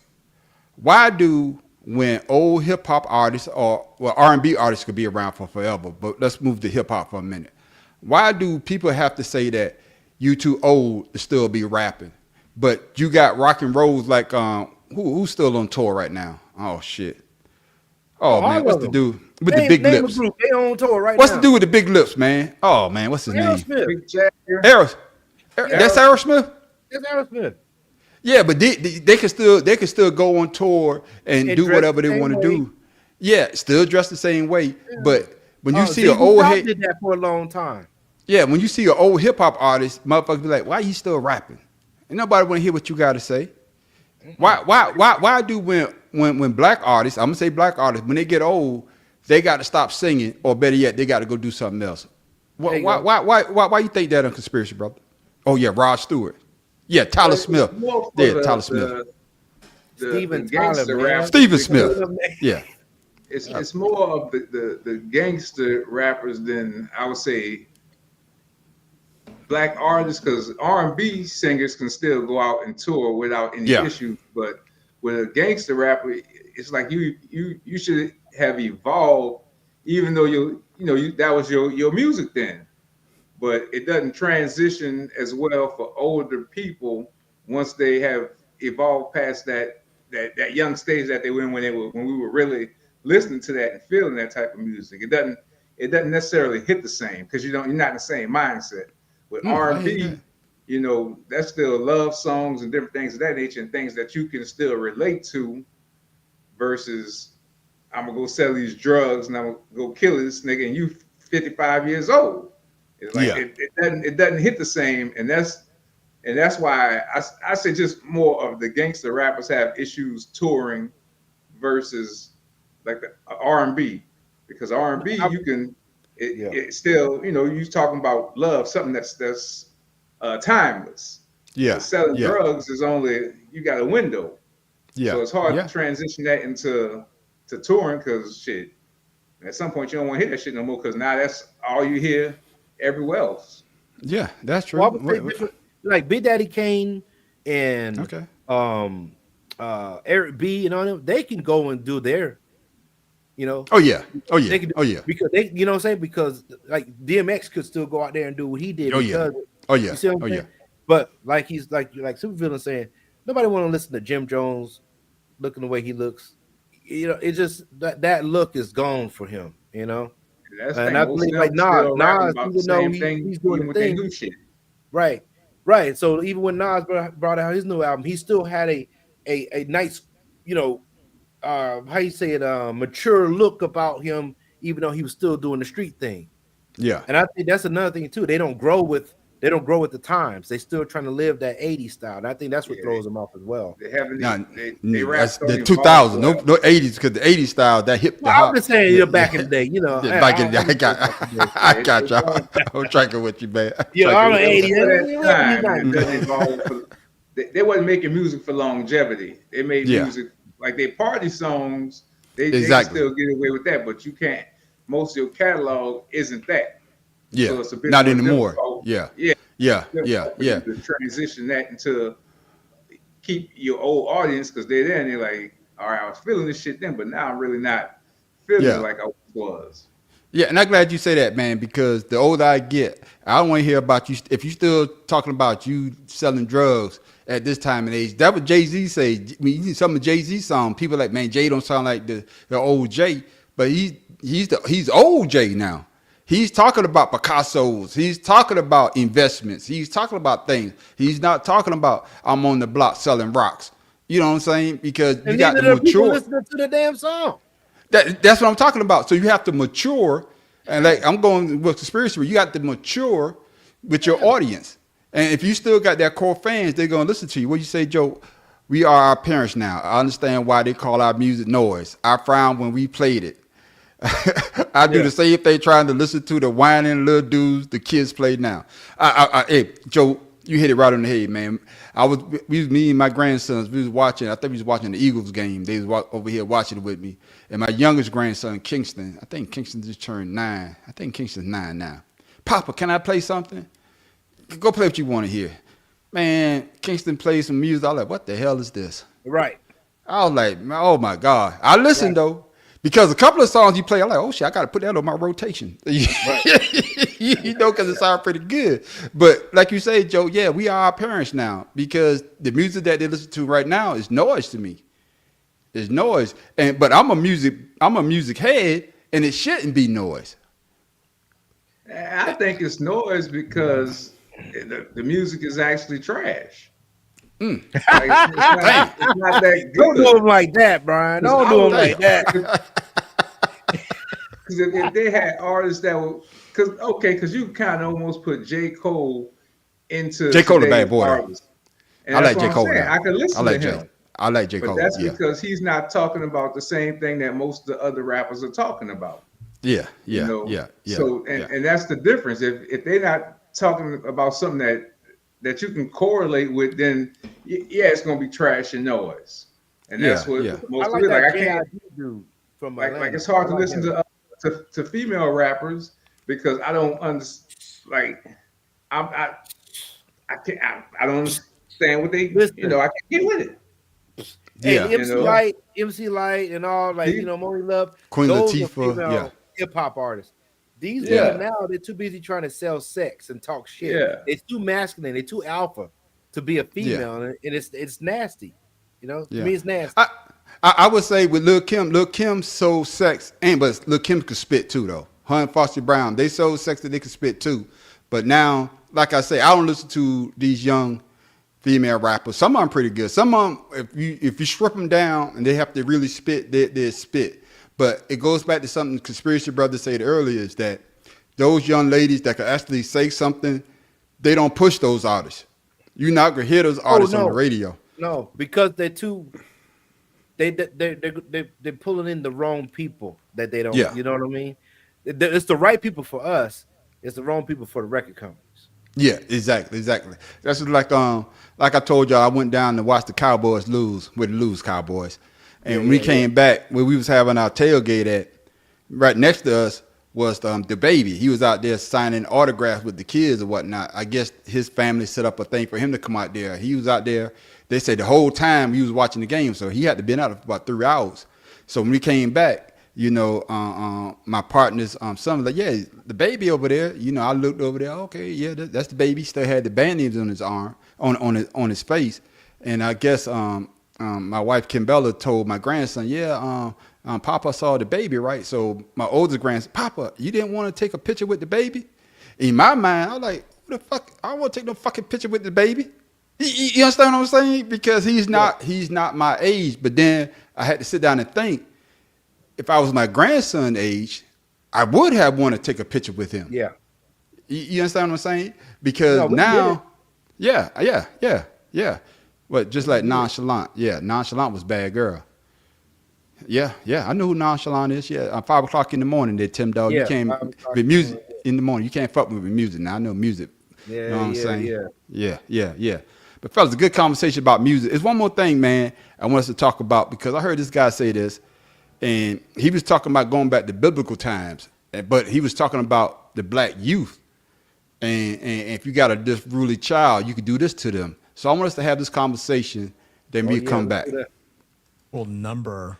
Why do when old hip hop artists or R&B artists could be around for forever, but let's move to hip hop for a minute. Why do people have to say that you too old to still be rapping? But you got rock and rolls like who's still on tour right now? Oh shit. Oh Oh, man, all what's of the them. dude with the big Name a lips? group. They on tour right What's the now. dude with the big lips, man? Oh man, what's his name? Aerosmith. Big Jagger, Aeros. Yeah. That's Aerosmith. That's Aerosmith. Yeah, but they can still go on tour and And do dress whatever the they same want to way. do. Yeah, still dressed the same way. But when you see an ZZ old Top head, did that for a long time. yeah, when you see an old hip hop artist, motherfuckers be like, why you still rapping? And nobody want to hear what you got to say. Why do when black artists, I'm gonna say black artists, when they get old, they got to stop singing, or better yet, they got to go do something else. There you go. Why you think that a conspiracy, brother? Oh yeah, Rod Stewart. Yeah, Well, Tyler it's Smith. more for Yeah, Tyler Smith. the Steven Tyler, gangster man. rappers Steven because Smith. Yeah. it's more of the gangster rappers than I would say black artists, because R&B singers can still go out and tour without any Yeah. issues. But with a gangster rapper, it's like you should have evolved, even though that was your music then. But it doesn't transition as well for older people once they have evolved past that young stage that they were in when we were really listening to that and feeling that type of music. It doesn't necessarily hit the same because you're not in the same mindset. With I hear that. R&B, that's still love songs and different things of that nature and things that you can still relate to versus I'm gonna go sell these drugs and I'm gonna go kill this nigga and you 55 years old. It's like Yeah. it doesn't hit the same, and that's why I say just more of the gangster rappers have issues touring versus like the R&B, because R&B you can Yeah. it still you talking about love, something that's timeless. Yeah. But selling Yeah. drugs is only you got a window, Yeah. so it's hard Yeah. to transition that into touring because shit. At some point, you don't want to hear that shit no more because now that's all you hear everywhere else. Yeah. That's Well, I true. would say different, like Big Daddy Kane and Okay. um Eric B and all them, they can go and do their, you know, Oh yeah. Oh they yeah. can Oh yeah. because they, you know what I'm saying? Because like DMX could still go out there and do what he did Oh yeah. because Oh you yeah. see what I'm Oh saying? yeah. But like he's like Supervillain saying, nobody want to listen to Jim Jones looking the way he looks. You know, it just that look is gone for him, you know. And that's the And thing. I Most of believe like them still rapping Nas, about the even though same thing, he's doing even the with their thing, new shit. right, right. So even when Nas brought out his new album, he still had a nice, you know, how you say it, mature look about him, even though he was still doing the street thing. Yeah. And I think that's another thing too. They don't grow with the times. They still trying to live that 80s style. And I think that's what Yeah, throws them off as well. they haven't. Now, They rap that's don't the evolve 2000s, well. no 80s, because the 80s style, that hip, the Well, I'm hop. just saying, Yeah, back in the day, you know, yeah, back in the day, I It, got it y'all. don't. I'm tracking with you, man. I'm yeah, tracking I'm with an you. 80s. For that Let me time, it doesn't evolve. They wasn't making music for longevity. They made Yeah, music like they party songs. They can exactly. still get away with that, but you can't. Most of your catalog isn't that, Yeah, so it's a bit not more anymore. difficult. Yeah, Yeah, yeah, yeah, difficult for yeah, you to transition that into keep your old audience because they're there and they're like, all right, I was feeling this shit then, but now I'm really not feeling it yeah. like I was. Yeah, and I'm glad you say that, man, because the older I get, I don't want to hear about you. If you still talking about you selling drugs at this time and age, that what Jay Z say. I mean, you see some of Jay Z songs, people like, man, Jay don't sound like the old Jay, but he's old Jay now. He's talking about Picasso's. He's talking about investments. He's talking about things. He's not talking about I'm on the block selling rocks. You know what I'm saying? Because you And got to neither the people mature. listening to the damn song. That's what I'm talking about. So you have to mature, and like I'm going with conspiracy. You got to mature with your audience, and if you still got that core fans, they're gonna listen to you. What you say, Joe? We are our parents now. I understand why they call our music noise. I frowned when we played it. I do Yeah. the same thing trying to listen to the whining little dudes the kids play now. Hey, Joe, you hit it right on the head, man. Me and my grandsons, we was watching, I think we was watching the Eagles game. They was over here watching it with me. And my youngest grandson, Kingston, I think Kingston just turned 9. I think Kingston's 9 now. Papa, can I play something? Go play what you want to hear. Man, Kingston plays some music. I was like, what the hell is this? Right. I was like, oh my God. I listened Right. though, because a couple of songs you play, I'm like, oh shit, I got to put that on my rotation. Right. You know, because it sounds pretty good. But like you say, Joe, yeah, we are our parents now because the music that they listen to right now is noise to me. It's noise. But I'm a music head, and it shouldn't be noise. I think it's noise because the music is actually trash. Mm. Like, it's not that Don't do good. them like that, Brian. 'Cause Don't I do them was like that. if they had artists that were, because you kind of almost put J. Cole into J. Cole, the bad today's boy though. artists, and I that's like what J. I'm Cole saying. now. I can I listen to like J. him, I like J. but Cole. that's Yeah. because he's not talking about the same thing that most of the other rappers are talking about. Yeah. You Yeah. know, Yeah. Yeah. so Yeah. and that's the difference. If they're not talking about something that you can correlate with, then yeah, it's gonna be trash and noise, and that's Yeah. what Yeah. I most of like it. Like that I can't JID dude from like Atlanta. it's hard I to like listen him. to female rappers because I don't understand. Like I I can't I don't understand what they Listen, I can't get with it. Yeah. hey, You MC know, Yeah. Light, MC Light, and all like See? Moni Love. Queen Those are Latifah. Yeah. female hip hop artists. These Yeah. women Yeah, now they're too busy trying to sell sex and talk shit. yeah. It's too masculine. They're too alpha to be a Yeah. female, and it's nasty. To Yeah. me, it's nasty. I, I would say with Lil Kim sold sex, and but Lil Kim could spit too though. Her and Foster Brown, they sold sex that they could spit too. But now, like I say, I don't listen to these young female rappers. Some of them pretty good. Some of them, if you strip them down and they have to really spit, they spit. But it goes back to something Conspiracy Brothers said earlier is that those young ladies that can actually say something, they don't push those artists. You're not gonna hear those Oh artists on the no, radio. no, because they're too. They're pulling in the wrong people that they don't. Yeah. You know what I mean? It's the right people for us. It's the wrong people for the record companies. Yeah, exactly. That's just like I told y'all, I went down to watch the Cowboys lose with the lose Cowboys, and Yeah, when we yeah, yeah. came back, where we was having our tailgate at, right next to us was the baby. He was out there signing autographs with the kids or whatnot. I guess his family set up a thing for him to come out there. He was out there. They said the whole time he was watching the game, so he had to been out for about 3 hours. So when we came back, my partner's son was like, yeah, the baby over there. I looked over there. Okay, yeah, that's the baby. Still had the bandages on his arm, on his face. And I guess my wife Kimbella told my grandson, yeah, Papa saw the baby, right? So my oldest grandson, Papa, you didn't want to take a picture with the baby? In my mind, I was like, what the fuck? I don't want to take no fucking picture with the baby. You understand what I'm saying? Because he's not my age. But then I had to sit down and think, if I was my grandson age, I would have wanted to take a picture with him. Yeah. You understand what I'm saying? Because No, we get it. yeah. But just like Nonchalant, Nonchalant was bad girl. Yeah, I know who Nonchalant is. Yeah, at 5 o'clock in the morning, there, Tim Dog. You Yeah, can't 5 o'clock with music in the morning. You can't fuck with music. Now I know music. Yeah, You know what I'm yeah, saying? yeah. Yeah. But fellas, a good conversation about music. There's one more thing, man, I want us to talk about because I heard this guy say this, and he was talking about going back to biblical times, but he was talking about the black youth. And if you got a disruly child, you could do this to them. So I want us to have this conversation, then we come back. Well, number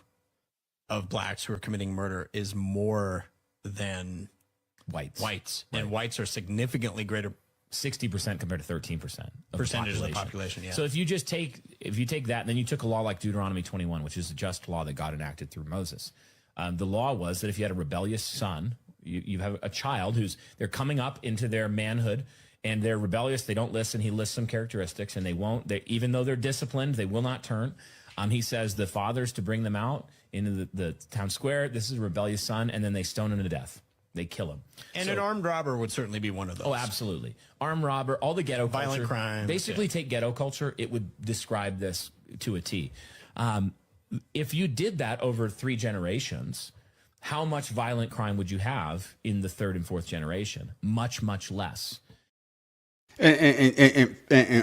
of blacks who are committing murder is more than Whites. whites, and whites are significantly greater 60% compared to 13% of percentage the of the population. Yeah. So if you take that, and then you took a law like Deuteronomy 21, which is a just law that God enacted through Moses. The law was that if you had a rebellious son, you have a child they're coming up into their manhood and they're rebellious, they don't listen. He lists some characteristics, and even though they're disciplined, they will not turn. He says the fathers to bring them out into the town square. This is a rebellious son, and then they stone him to death. They kill him. And an armed robber would certainly be one of those. Oh, absolutely. Armed robber, all the ghetto Violent culture. crimes, Basically, take ghetto culture, it would describe this to a T. If you did that over 3 generations, how much violent crime would you have in the 3rd and 4th generation? Much, much less. And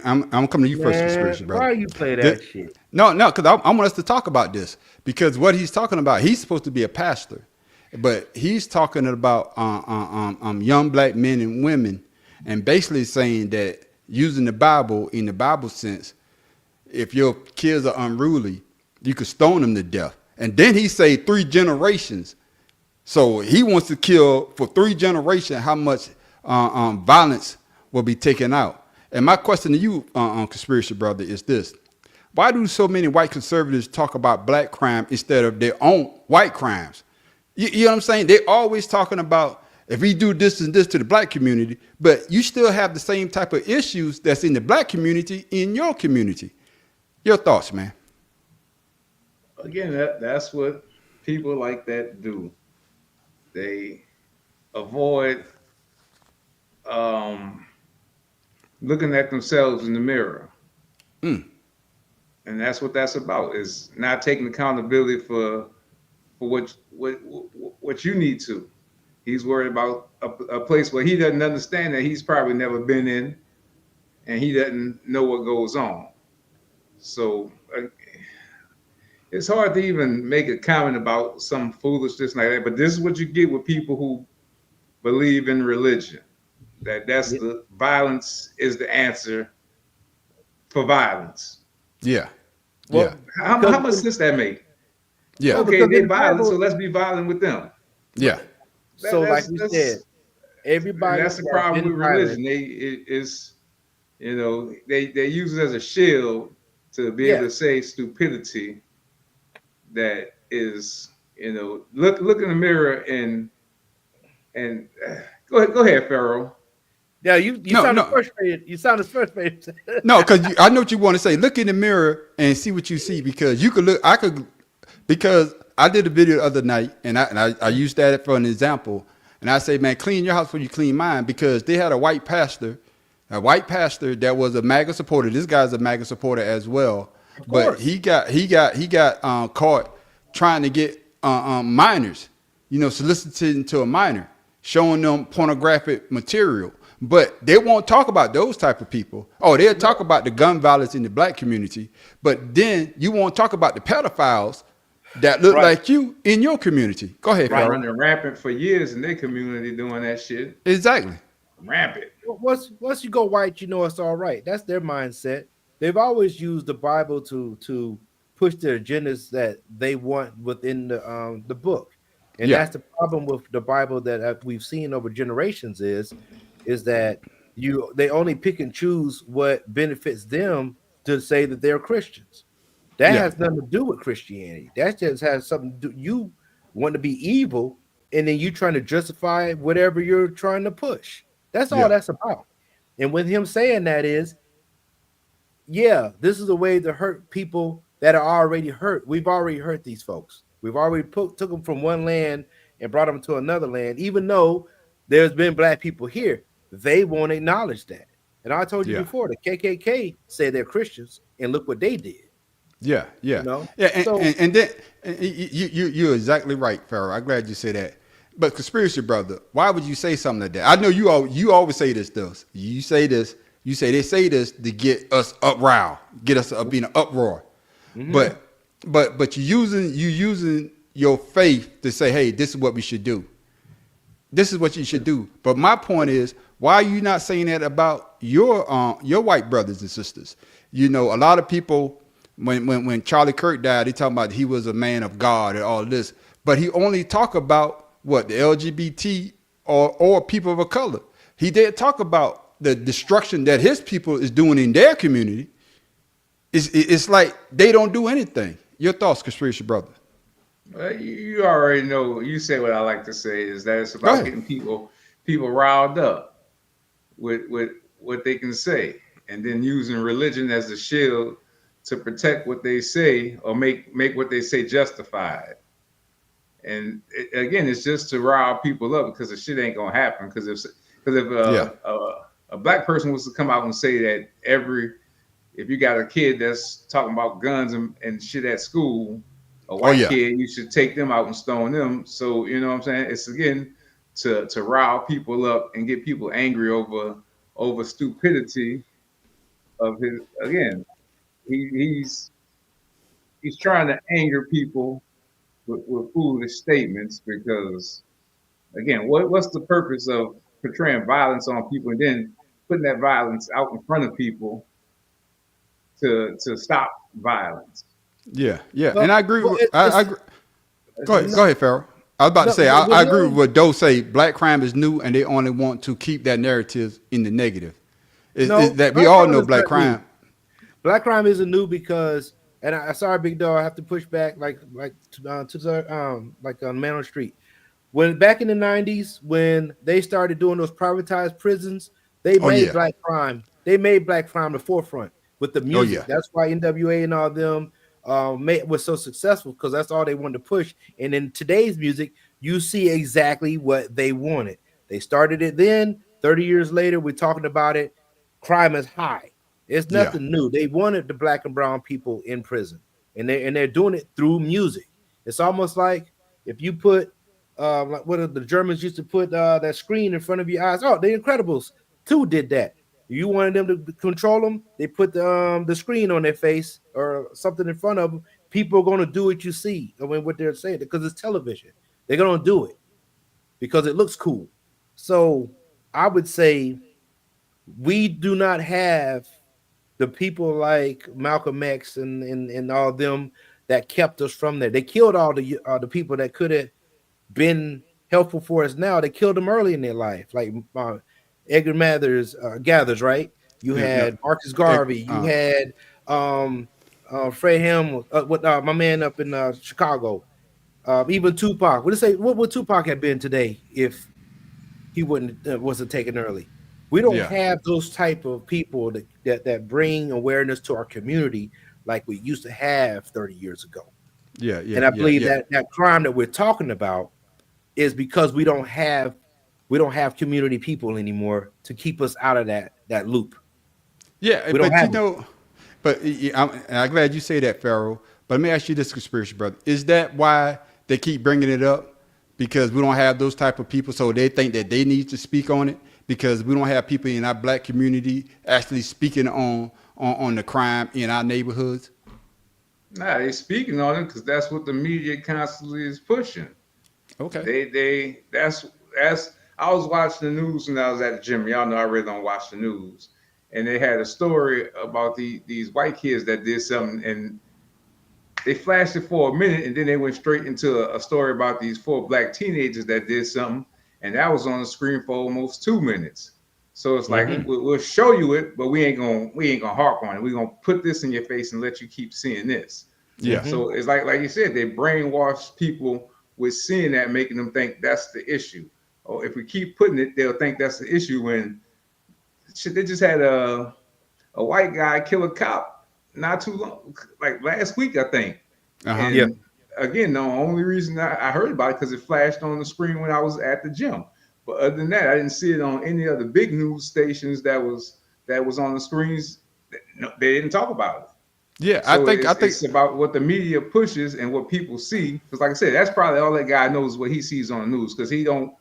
I'm coming to you first, conspiracy, brother. Why you play that shit? No, because I want us to talk about this because what he's talking about, he's supposed to be a pastor, but he's talking about young black men and women, and basically saying that using the Bible in the Bible sense, if your kids are unruly, you could stone them to death. And then he say 3 generations. So he wants to kill for 3 generations how much violence will be taken out. And my question to you, conspiracy brother, is this. Why do so many white conservatives talk about black crime instead of their own white crimes? You know what I'm saying? They're always talking about if we do this and this to the black community, but you still have the same type of issues that's in the black community in your community. Your thoughts, man? Again, that's what people like that do. They avoid um, looking at themselves in the mirror, and that's what that's about. Is not taking accountability for what you need to. He's worried about a place where he doesn't understand that he's probably never been in, and he doesn't know what goes on. So it's hard to even make a comment about some foolishness like that. But this is what you get with people who believe in religion. That's Yeah. the violence is the answer for violence. Yeah. Yeah. Well, How much sense that make? Yeah. well, Okay, because they in the violent, so Bible, let's be violent with them. Yeah. so like we said, That's and everybody that's the that's problem been with violent, religion. Is they use it as a shield to be able yeah. to say stupidity that is look in the mirror and go ahead, Pharaoh. Yeah, you No, sounded no. frustrated. You sounded frustrated. No, because I know what you want to say. Look in the mirror and see what you see, because you could look. I could, because I did a video the other night, and I used that for an example. And I say, man, clean your house before you clean mine, because they had a white pastor that was a MAGA supporter. This guy's a MAGA supporter as well, Of but course. he got caught trying to get minors, soliciting to a minor, showing them pornographic material. But they won't talk about those type of people. Oh, they'll talk about the gun violence in the black community, but then you won't talk about the pedophiles that look Right. like you in your community. Go ahead, Been Right. Pharaoh. running rampant for years in their community doing that shit. Exactly. Rampant. Once you go white, you know it's all right. That's their mindset. They've always used the Bible to push their agendas that they want within the book, and Yeah. that's the problem with the Bible that we've seen over generations is that they only pick and choose what benefits them to say that they're Christians. That Yeah. has nothing to do with Christianity. That just has something to do. You want to be evil, and then you trying to justify whatever you're trying to push. That's all Yeah. that's about. And with him saying that is, yeah, this is a way to hurt people that are already hurt. We've already hurt these folks. We've already took them from one land and brought them to another land, even though there's been black people here. They won't acknowledge that. And I told you Yeah. before, the KKK said they're Christians, and look what they did. Yeah, yeah, You know, yeah, so and then you're exactly right, Pharaoh. I'm glad you said that. But conspiracy brother, why would you say something like that? I know you always say this to us. You say this. You say they say this to get us up get us up in an uproar. mhm. But you using your faith to say, hey, this is what we should do. This is what you should do. But my point is, why are you not saying that about your white brothers and sisters? A lot of people, when Charlie Kirk died, they talking about he was a man of God and all this, but he only talk about what the LGBT or people of color. He did talk about the destruction that his people is doing in their community. It's like they don't do anything. Your thoughts, conspiracy brother? You already know. You say what I like to say is that it's Go about ahead. getting people riled up with what they can say, and then using religion as a shield to protect what they say or make what they say justified. And again, it's just to rile people up because the shit ain't gonna happen. Because if Yeah. a black person was to come out and say that if you got a kid that's talking about guns and shit at school, a Oh white yeah. kid, you should take them out and stone them. So you know what I'm saying? It's again to rile people up and get people angry over stupidity of his. Again, he's he's trying to anger people with foolish statements because again, what's the purpose of portraying violence on people and then putting that violence out in front of people to stop violence? Yeah, yeah, and Well, I agree. well, I it's agree. That's Go ahead, just go ahead, Pharaoh. I was about to no say with I agree with him. what Doe say. Black crime is new, and they only want to keep that narrative in the negative. Is No, that we black all crime know is black not new. crime? Black crime isn't new because, and sorry, big dog, I have to push back to the like on Man on the Street. When back in the '90s, when they started doing those privatized prisons, they Oh made yeah, black crime. They made black crime the forefront with the oh music. yeah, That's why NWA and all them was so successful because that's all they wanted to push. And in today's music, you see exactly what they wanted. They started it then. 30 years later, we're talking about it. Crime is high. It's Yeah. nothing new. They wanted the black and brown people in prison, and they're doing it through music. It's almost like if you put like what the Germans used to put that screen in front of your eyes. Oh, the Incredibles too did that. You wanted them to control them. They put the screen on their face or something in front of them. People are going to do what you see. I mean, what they're saying because it's television. They're going to do it because it looks cool. So I would say we do not have the people like Malcolm X and all them that kept us from there. They killed all the people that could have been helpful for us now. They killed them early in their life, like Edgar Gathers, right? You Yeah, no, had Marcus eh, Garvey. You had Fred Hamm, what my man up in Chicago. Even Tupac. What to say? What would Tupac have been today if he wouldn't wasn't taken early? We don't yeah, have those type of people that bring awareness to our community like we used to have 30 years ago. yeah, yeah, And I yeah, believe yeah, that crime that we're talking about is because we don't have community people anymore to keep us out of that loop. yeah. We don't But have them. I'm glad you say that, Pharaoh. But let me ask you this, conspiracy brother: is that why they keep bringing it up? Because we don't have those type of people, so they think that they need to speak on it. Because we don't have people in our black community actually speaking on the crime in our neighborhoods. Nah, they speaking on it because that's what the media constantly is pushing. Okay. They that's I was watching the news when I was at the gym. Y'all know I really don't watch the news. And they had a story about these white kids that did something, and they flashed it for a minute, and then they went straight into a story about these four black teenagers that did something, and that was on the screen for almost 2 minutes. So it's like Hmm. we'll show you it, but we ain't gonna harp on it. We're gonna put this in your face and let you keep seeing this. Yeah. Hmm. So it's like you said, they brainwash people with seeing that, making them think that's the issue. Or if we keep putting it, they'll think that's the issue. When shit, they just had a white guy kill a cop not too long, like last week, I think. Uh huh. Yeah. And again, the only reason I heard about it because it flashed on the screen when I was at the gym. But other than that, I didn't see it on any other big news stations that was on the screens. No, they didn't talk about it. Yeah. I So think. I think. it's about what the media pushes and what people see. Because like I said, that's probably all that guy knows what he sees on the news. Because he don't.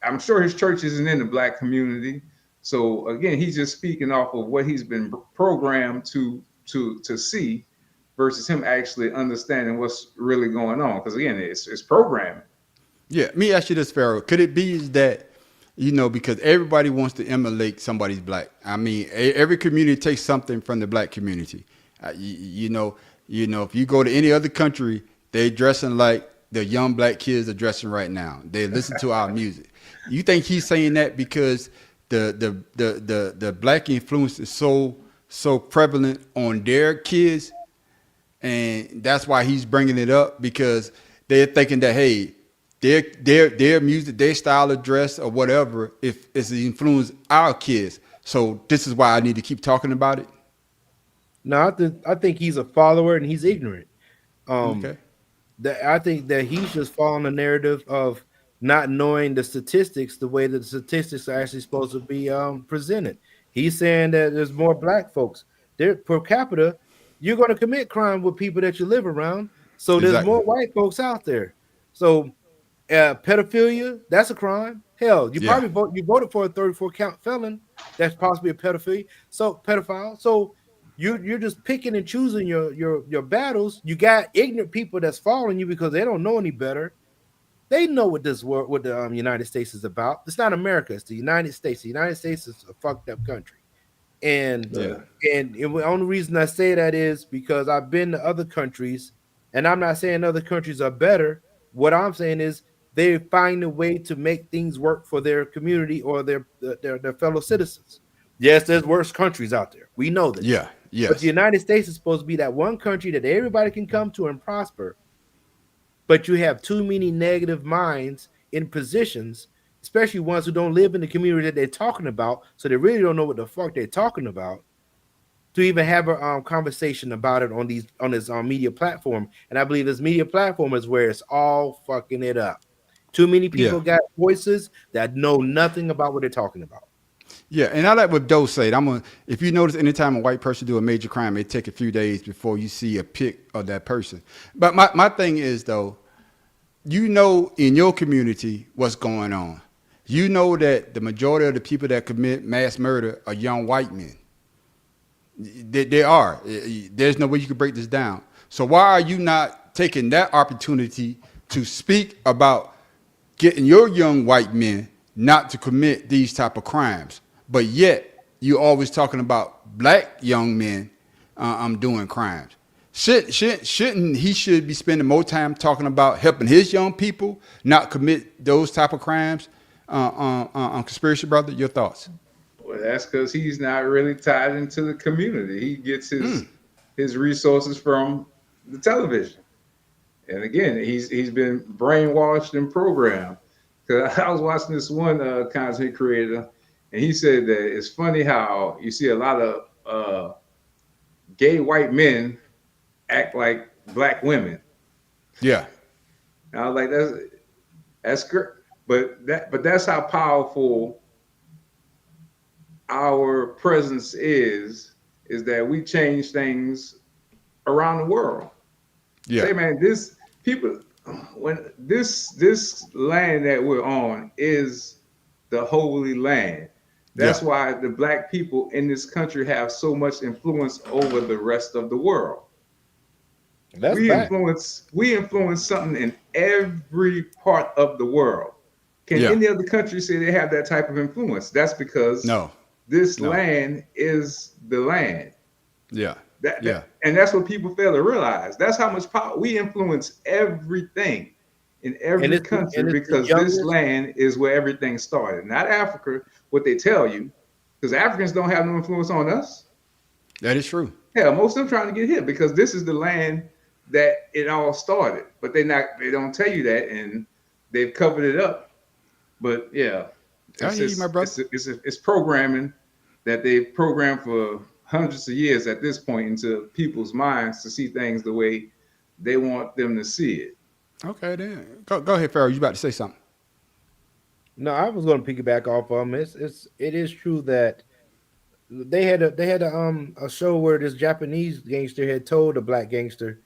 I'm sure his church isn't in the black community. So again, he's just speaking off of what he's been programmed to see, versus him actually understanding what's really going on. Because again, it's programming. Yeah. Me ask you this, Pharaoh. Could it be is that because everybody wants to emulate somebody's black. I mean, every community takes something from the black community. If you go to any other country, they dressing like the young black kids are dressing right now. They listen to our music. You think he's saying that because the black influence is so prevalent on their kids, and that's why he's bringing it up because they're thinking that hey, their music, their style of dress or whatever, if it's influence our kids. So this is why I need to keep talking about it. No, I think he's a follower and he's ignorant. Um, Okay. that I think that he's just following the narrative of not knowing the statistics the way that the statistics are actually supposed to be presented. He's saying that there's more black folks there per capita. You're going to commit crime with people that you live around, so there's Exactly. more white folks out there. So pedophilia, that's a crime. Hell, Yeah. you voted for a 34 count felon that's possibly a pedophile. So you're just picking and choosing your battles. You got ignorant people that's following you because they don't know any better. They know what the United States is about. It's not America, it's the United States. The United States is a fucked up country. And Yeah. and the only reason I say that is because I've been to other countries, and I'm not saying other countries are better. What I'm saying is they find a way to make things work for their community or their fellow citizens. Yes, there's worse countries out there. We know this. Yeah. But the Yes. United States is supposed to be that one country that everybody can come to and prosper. But you have too many negative minds in positions, especially ones who don't live in the community that they're talking about, so they really don't know what the fuck they're talking about. to even have a conversation about it on this media platform. And I believe this media platform is where it's all fucking it up. Too many Yeah. people got voices that know nothing about what they're talking about. Yeah, and I like what Doe said. If you notice, anytime a white person do a major crime, it take a few days before you see a pic of that person. But my thing is though, you know, in your community what's going on. You know that the majority of the people that commit mass murder are young white men. They are. There's no way you can break this down. So why are you not taking that opportunity to speak about getting your young white men not to commit these type of crimes? But yet you always talking about black young men doing crimes. Shouldn't he should be spending more time talking about helping his young people not commit those type of crimes? On conspiracy, brother, your thoughts? Well, that's because he's not really tied into the community. He gets his resources from the television, and again, he's been brainwashed and programmed. Because I was watching this one content creator, and he said that it's funny how you see a lot of gay white men act like black women. Yeah, And I was like, that's great, but that's how powerful our presence is that we change things around the world. yeah, Say, man, this people when this land that we're on is the holy land. yeah. That's why the black people in this country have so much influence over the rest of the world. That's We fact. influence something in every part of the world. Can Yeah. any other country say they have that type of influence? That's because No, this no. land is the land. Yeah, That, yeah, that and that's what people fail to realize. That's how much power we influence everything in And every it's country the because this youngest. land is where everything started. Not Africa, what they tell you, because Africans don't have no influence on us. that is true. Hell, most of them trying to get here because this is the land that it all started. But they don't tell you that, and they've covered it up. But yeah, I it's hear you, my just brother. it's programming that they've programmed for hundreds of years at this point into people's minds to see things the way they want them to see it. Okay, then go ahead, Pharaoh. You about to say something? No, I was going to piggyback off of them. It is true that they had a show where this Japanese gangster had told a black gangster,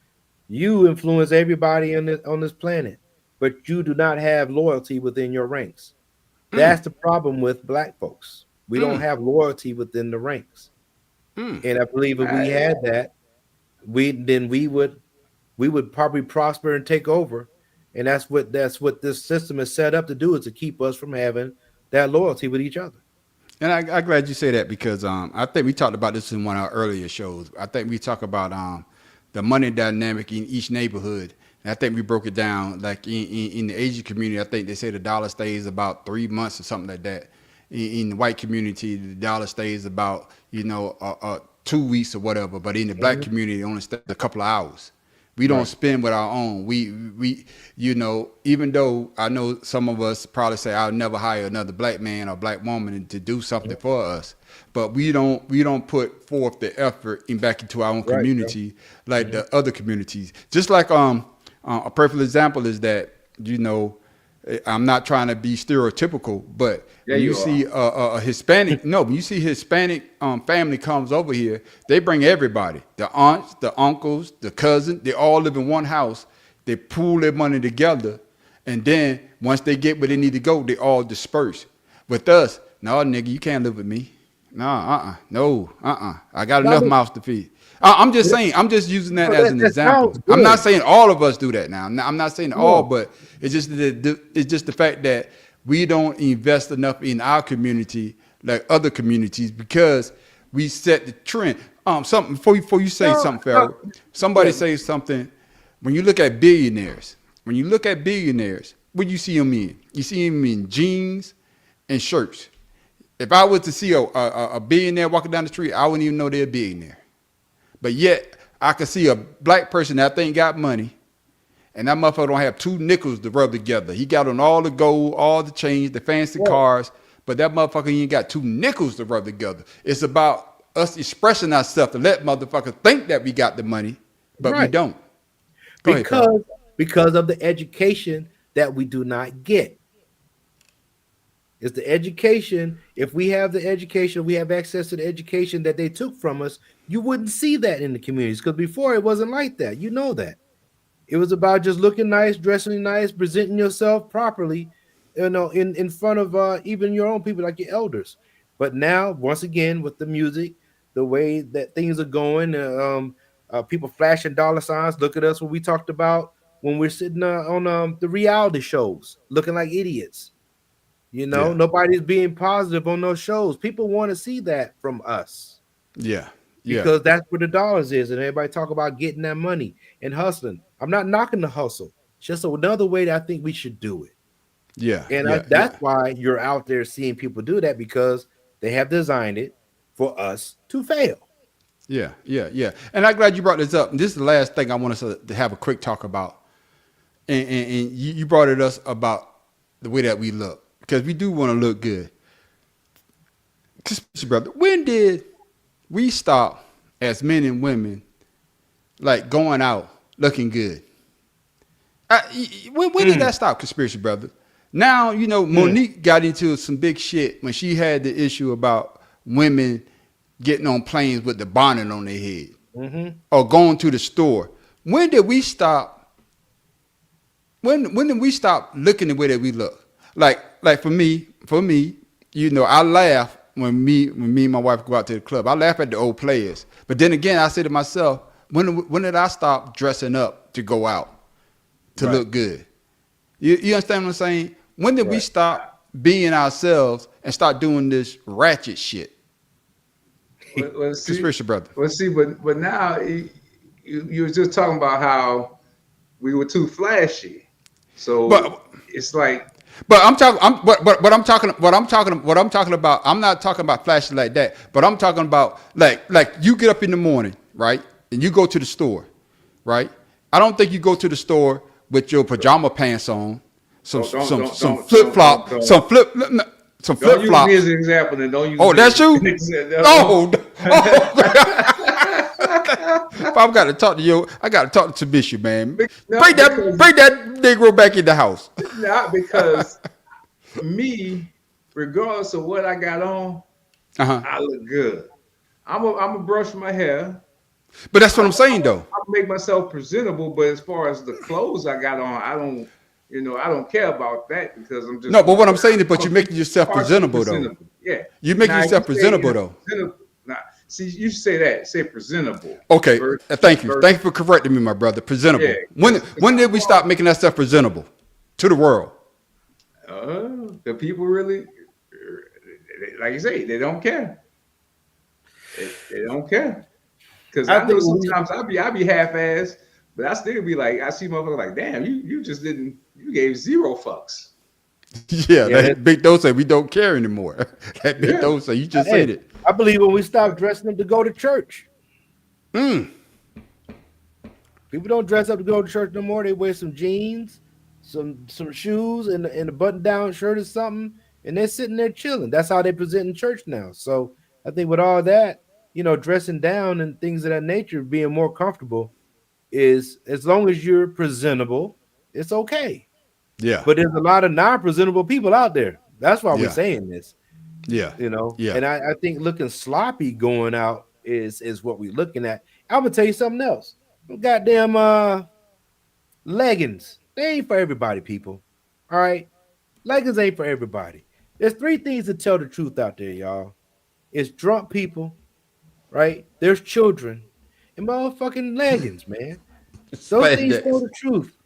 "You influence everybody on this planet, but you do not have loyalty within your ranks." That's the problem with black folks. We don't have loyalty within the ranks. And I believe if we I, had that, we would probably prosper and take over. And that's what this system is set up to do, is to keep us from having that loyalty with each other. And I'm glad you say that because I think we talked about this in one of our earlier shows. I think we talk about the money dynamic in each neighborhood. And I think we broke it down like in the Asian community. I think they say the dollar stays about 3 months or something like that. In the white community, the dollar stays about 2 weeks or whatever. But in the black community, it only stays a couple of hours. We don't spend with our own. We even though I know some of us probably say I'll never hire another black man or black woman to do something for us, but we don't put forth the effort back into our own Right, community like the other communities. Just like a perfect example is that I'm not trying to be stereotypical, but Yeah, when you you see a Hispanic, no, when you see Hispanic family comes over here, they bring everybody, the aunts, the uncles, the cousins, they all live in one house. They pool their money together, and then once they get where they need to go, they all disperse. With us, no, nigga, you can't live with me. No, I got No, I enough mean, mouths to feed. I'm just saying. I'm just using that no, as that, an that example. sounds I'm not good. saying all of us do that now. I'm not saying all, No. but it's just the fact that we don't invest enough in our community like other communities because we set the trend. Something before you say No, something, no. Pharaoh. Somebody Yeah. say something. When you look at billionaires, what do you see them in? You see them in jeans and shirts. If I was to see a billionaire walking down the street, I wouldn't even know they're a billionaire. But yet, I could see a black person that I think got money, and that motherfucker don't have two nickels to rub together. He got on all the gold, all the change, the fancy Well, cars, but that motherfucker ain't got two nickels to rub together. It's about us expressing ourselves to let motherfuckers think that we got the money, but we Right. don't. Go ahead, Carl. Because of the education that we do not get. It's the education. If we have the education, we have access to the education that they took from us, you wouldn't see that in the communities. Because before it wasn't like that. You know that. It was about just looking nice, dressing nice, presenting yourself properly, in front of even your own people, like your elders. But now, once again, with the music, the way that things are going, people flashing dollar signs. Look at us, what we talked about when we're sitting on the reality shows, looking like idiots. Yeah, Nobody's being positive on those shows. People want to see that from us yeah, yeah, because that's where the dollars is, and everybody talk about getting that money and hustling. I'm not knocking the hustle. It's just another way that I think we should do it, yeah, and yeah, that's yeah, why you're out there seeing people do that because they have designed it for us to fail. yeah, yeah, yeah. And I'm glad you brought this up. And this is the last thing I want us to have a quick talk about. And you brought it us about the way that we look because we do want to look good. Brother, when did we stop as men and women like going out looking good? When did that stop, conspiracy brother? Now, Monique got into some big shit when she had the issue about women getting on planes with the bonnet on their head or going to the store. When did we stop? When did we stop looking the way that we look? Like for me, I laugh when me and my wife go out to the club. I laugh at the old players. But then again, I say to myself, when did I stop dressing up to go out? To look good. You understand what I'm saying? When did we stop being ourselves and start doing this ratchet shit? Well, see, Conspiracy brother. but now you were just talking about how we were too flashy. So But it's like but I'm talking. What I'm talking about. I'm not talking about flashy like that. But I'm talking about like you get up in the morning, right, and you go to the store, right. I don't think you go to the store with your pajama pants on, some flip flop, some flip don't use flops. me as an example, and don't use. Oh, me that's you. No. If I've got to talk to you, I got to talk to Bishop, man. No, Bring that Negro back in the house. Not because me, regardless of what I got on, I look good. I'm a brush my hair. But that's what I'm saying, though. I make myself presentable, but as far as the clothes I got on, I don't care about that because I'm just No, but what I'm saying is, but you're making yourself presentable, though. Yeah, You're making now, yourself presentable, though. Now, see, you say that, say presentable. Okay, thank you. Thank you for correcting me, my brother. Presentable. Yeah, when did we stop making ourselves presentable to the world? The people really, like you say, they don't care. They don't care. Because I know sometimes I be half-assed, but I still be like, I see motherfuckers like, damn, you just didn't, you gave zero fucks. Yeah, that Big Doe said we don't care anymore. That Big Doe said, you just said it. I believe when we stop dressing them to go to church. People don't dress up to go to church no more. They wear some jeans, some shoes, and a button-down shirt or something, and they're sitting there chilling. That's how they present in church now. So I think with all that, dressing down and things of that nature, being more comfortable is as long as you're presentable, it's okay. Yeah. But there's a lot of non-presentable people out there. That's why we're Yeah. saying this. Yeah. Yeah. And I think looking sloppy going out is what we're looking at. I'm gonna tell you something else. Goddamn leggings. They ain't for everybody, people. All right. Leggings ain't for everybody. There's three things to tell the truth out there, y'all. It's drunk people, right? There's children and motherfucking leggings, man. Those things tell the truth.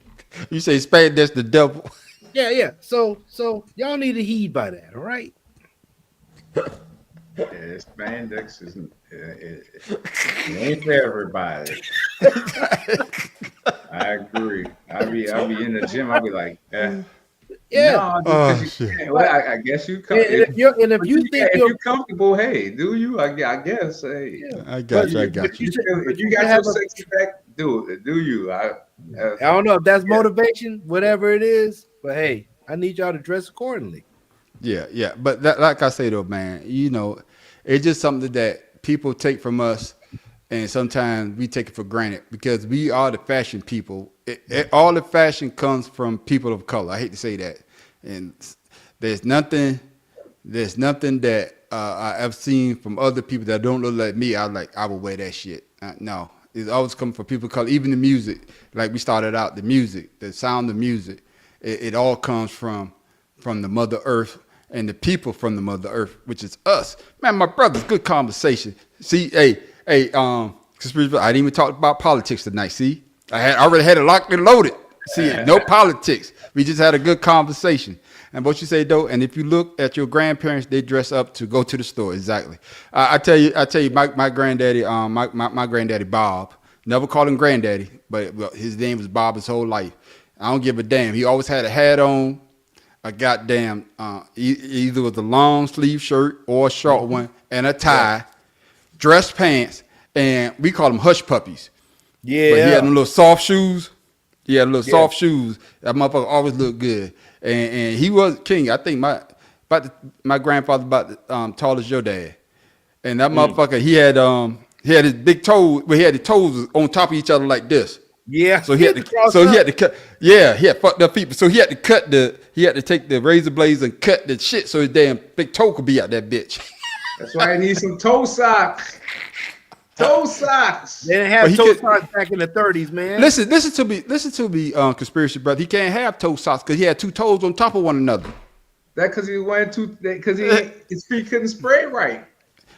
You say spandex the devil. Yeah. So y'all need to heed by that, all right? Yeah, spandex isn't. It ain't for everybody. I agree. I be in the gym. I be like, Yeah. No, shit. Well, I guess you come. If you're comfortable, hey, do you? I guess. Hey, I got you. If you got your sexy back, do it. Do you? I don't know if that's motivation, whatever it is, but hey, I need y'all to dress accordingly. Yeah. But like I say though, man, it's just something that people take from us, and sometimes we take it for granted because we are the fashion people. All the fashion comes from people of color. I hate to say that, and there's nothing that I've seen from other people that don't look like me. I would wear that shit. No, it's always coming from people of color. Even the music, like we started out, the music, the sound of music, it all comes from the Mother Earth and the people from the Mother Earth, which is us. Man, my brothers, good conversation. See, hey, conspiracy, I didn't even talk about politics tonight. See, I already had it locked and loaded. See, no politics. We just had a good conversation. And what you say though, and if you look at your grandparents, they dress up to go to the store. Exactly. I tell you, my granddaddy, my granddaddy Bob, never called him granddaddy, but his name was Bob his whole life. I don't give a damn. He always had a hat on, a goddamn either with a long sleeve shirt or a short one, and a tie, dress pants, and we call them hush puppies. Yeah. But he had them little soft shoes. He had little soft shoes. That motherfucker always looked good. And he was king. I think my grandfather about tall as your dad. And that motherfucker, he had his big toes, but he had his toes on top of each other like this. Yeah. So he had to cut. Yeah, he had fucked up feet. So he had to take the razor blades and cut the shit so his damn big toe could be out that bitch. That's why I need some toe socks. Toe socks. They didn't have toe socks back in the 30s, man. Listen to me, conspiracy brother. He can't have toe socks because he had two toes on top of one another. That because he went because his feet couldn't spread right.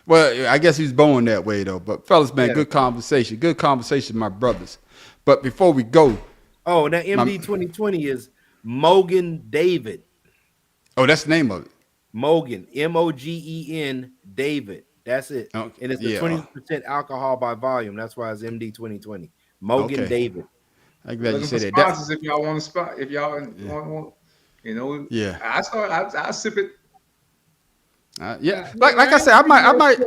Well, I guess he was born that way though. But fellas, man, good conversation, my brothers. But before we go, oh, now MD 2020 is Mogen David. Oh, that's the name of it. Mogen, Mogen David. That's it. Okay. And it's the 20% alcohol by volume. That's why it's MD 2020. Mogen David. I'm glad you said that. Sponsors, if y'all want to spot, if y'all want, yeah. I sip it. Yeah, like I said, I might.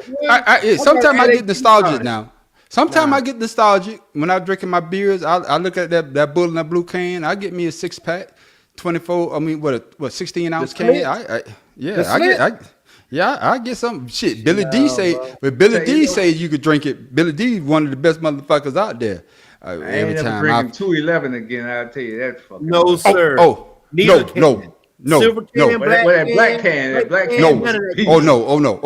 Sometimes I get nostalgic now. Sometimes I get nostalgic when I'm drinking my beers. I look at that bull in that blue can. I get me a 6-pack, 24. I mean, what 16-ounce can? I get some shit. Billy D say, but Billy D says you could drink it. Billy D one of the best motherfuckers out there. I ain't never drinking 211 again. I'll tell you that. Fucking no, sir. No. Silver can, black can. Oh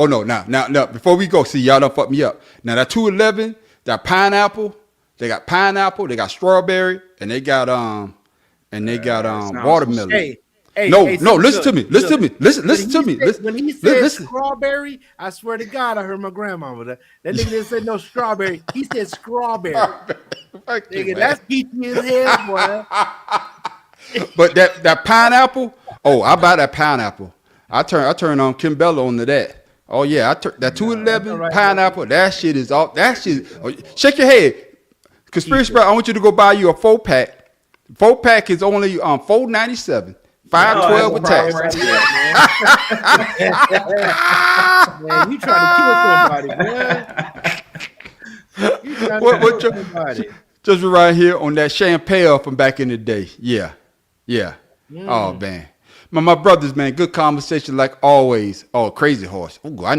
no. Now, before we go, see y'all don't fuck me up. Now that 211, that pineapple, they got strawberry, and they got watermelon. Listen to me. When he said strawberry, I swear to God, I heard my grandmama. That nigga didn't say no strawberry. He said strawberry. Nigga, that's peachy as hell, boy. But that pineapple, I buy that pineapple. I turn on Kim Bella onto that. Oh yeah, that 211 pineapple. That shit is all. That shit. Shake your head, conspiracy bro. I want you to go buy you a 4-pack. 4-pack is only $4.97. 512 with tax. Man, you trying to kill somebody, man. You trying to kill somebody. Just right here on that champagne from back in the day. Yeah. Oh man, my brothers, man, good conversation like always. Oh, Crazy Horse. Ooh, I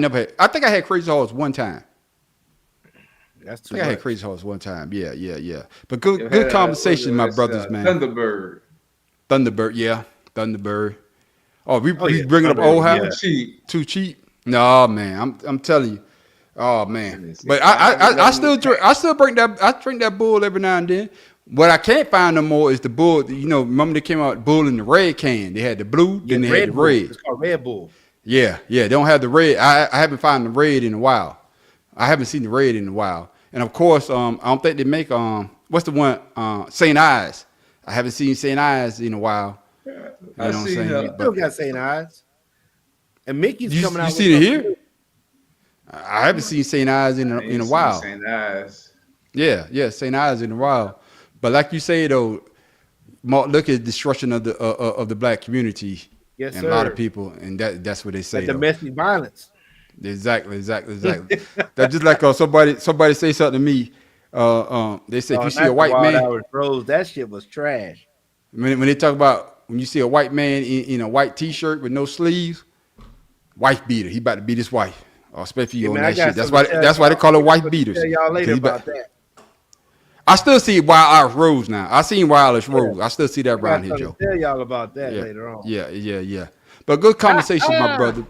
think I had Crazy Horse one time. That's too I much. had Crazy Horse one time. Yeah. But good conversation, my brothers, man. Thunderbird, yeah. Thunderbird. Oh, we bringing up old habits. Too cheap. No, man. I'm telling you. Oh man. But I still drink. I still drink that bull every now and then. What I can't find no more is the bull. You know, remember they came out bull in the red can. They had the blue, then they had the red. It's called Red Bull. Yeah. They don't have the red. I haven't found the red in a while. I haven't seen the red in a while. And of course, I don't think they make what's the one? St. Ives. I haven't seen St. Ives in a while. You know what I'm saying? Still got St. Ives. And Mickey's coming out. You seen it here? I haven't seen St. Ives in a while. St. Ives. Yeah, St. Ives in a while. But like you say though, look at destruction of the black community. Yes, and sir. a lot of people, and that's what they say. Domestic violence. Exactly. That's just like somebody say something to me. They say if you see a white man, that shit was trash. When they talk about when you see a white man in a white T-shirt with no sleeves, wife beater. He about to beat his wife. especially Yeah, on man, I that got shit. That's something why to tell that's why they y'all. call I it got wife something to beaters. tell y'all 'Cause later he about that. I still see Wild Irish Rose now. I seen Wild Irish Yeah, Rose. I still see that I around got here, something Joe. to tell y'all about that Yeah, later on. yeah. But good conversation, my brother.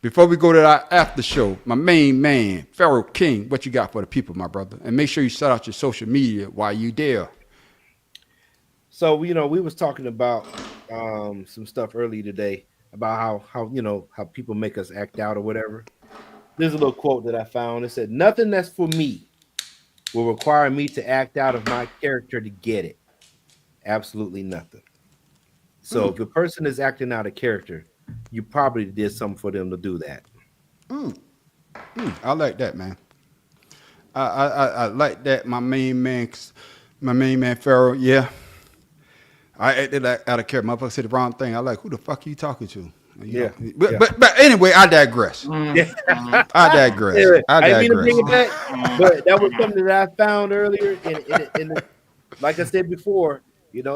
Before we go to our after show, my main man, Pharaoh King, what you got for the people, my brother? And make sure you shout out your social media while you there. So we was talking about some stuff earlier today about how how people make us act out or whatever. There's a little quote that I found. It said, "Nothing that's for me will require me to act out of my character to get it. Absolutely nothing." So if a person is acting out of character, you probably did something for them to do that. I like that, man. I like that, my main man Pharaoh. Yeah, I acted like out of character. Motherfucker said the wrong thing. I like, who the fuck are you talking to? You Yeah, know, yeah. but anyway, I digress. Yeah. I digress. Anyway, I I didn't mean to digress. bring it back, but that was something that I found earlier. Like I said before,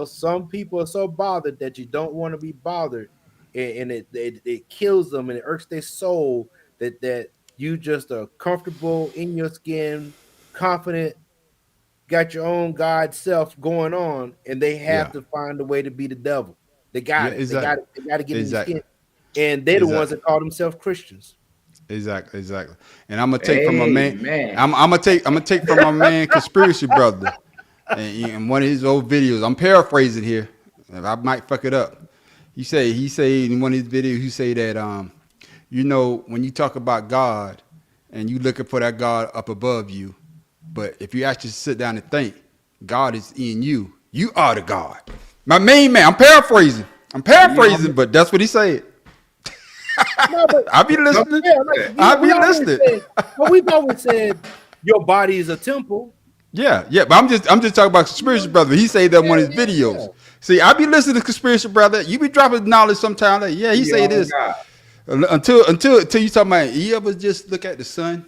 some people are so bothered that you don't want to be bothered, and it kills them and it irks their soul that you just are comfortable in your skin, confident, got your own God self going on, and they have Yeah, to find a way to be the devil. They yeah, got it. They got exactly, it. They got to get in your skin, exactly, and they're the ones exactly. that call themselves Christians. Exactly. And I'm gonna take from my man. Amen. I'm gonna take from my man, conspiracy brother, and one of his old videos. I'm paraphrasing here. I might fuck it up. He say in one of his videos, he say that when you talk about God, and you looking for that God up above you, but if you actually sit down and think, God is in you. You are the God. My main man. I'm paraphrasing. You know, But that's what he said. No, but I be some listening. yeah, like I we be always listening. said, but we've always said your body is a temple. Yeah. But I'm just talking about conspiracy brother. He say that in one of his Yeah. videos. See, I be listening to conspiracy brother. You be dropping knowledge sometime. Like, yeah, he your say own this God. until you talking about. You ever just look at the sun?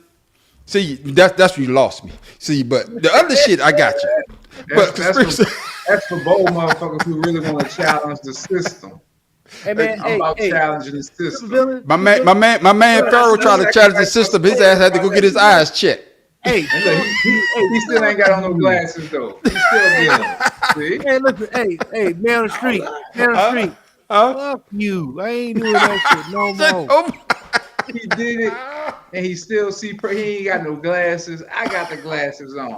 See, that's where you lost me. See, but the other shit, I got you. That's But that's for conspiracy. that's for bold motherfuckers who really want to challenge the system. Hey man, I'm about hey, challenging the super system. villain, my super man, my villain. man, my man Look, Pharaoh look, tried to challenge the system. His ass had to go get his eyes checked. Hey, And look, he still ain't got on no glasses though. He's still dealing. See? hey, listen, hey, man on the street, man on the street. Huh? Fuck you. I ain't doing that shit no more. Oh, He did it, and he still see. He ain't got no glasses. I got the glasses on.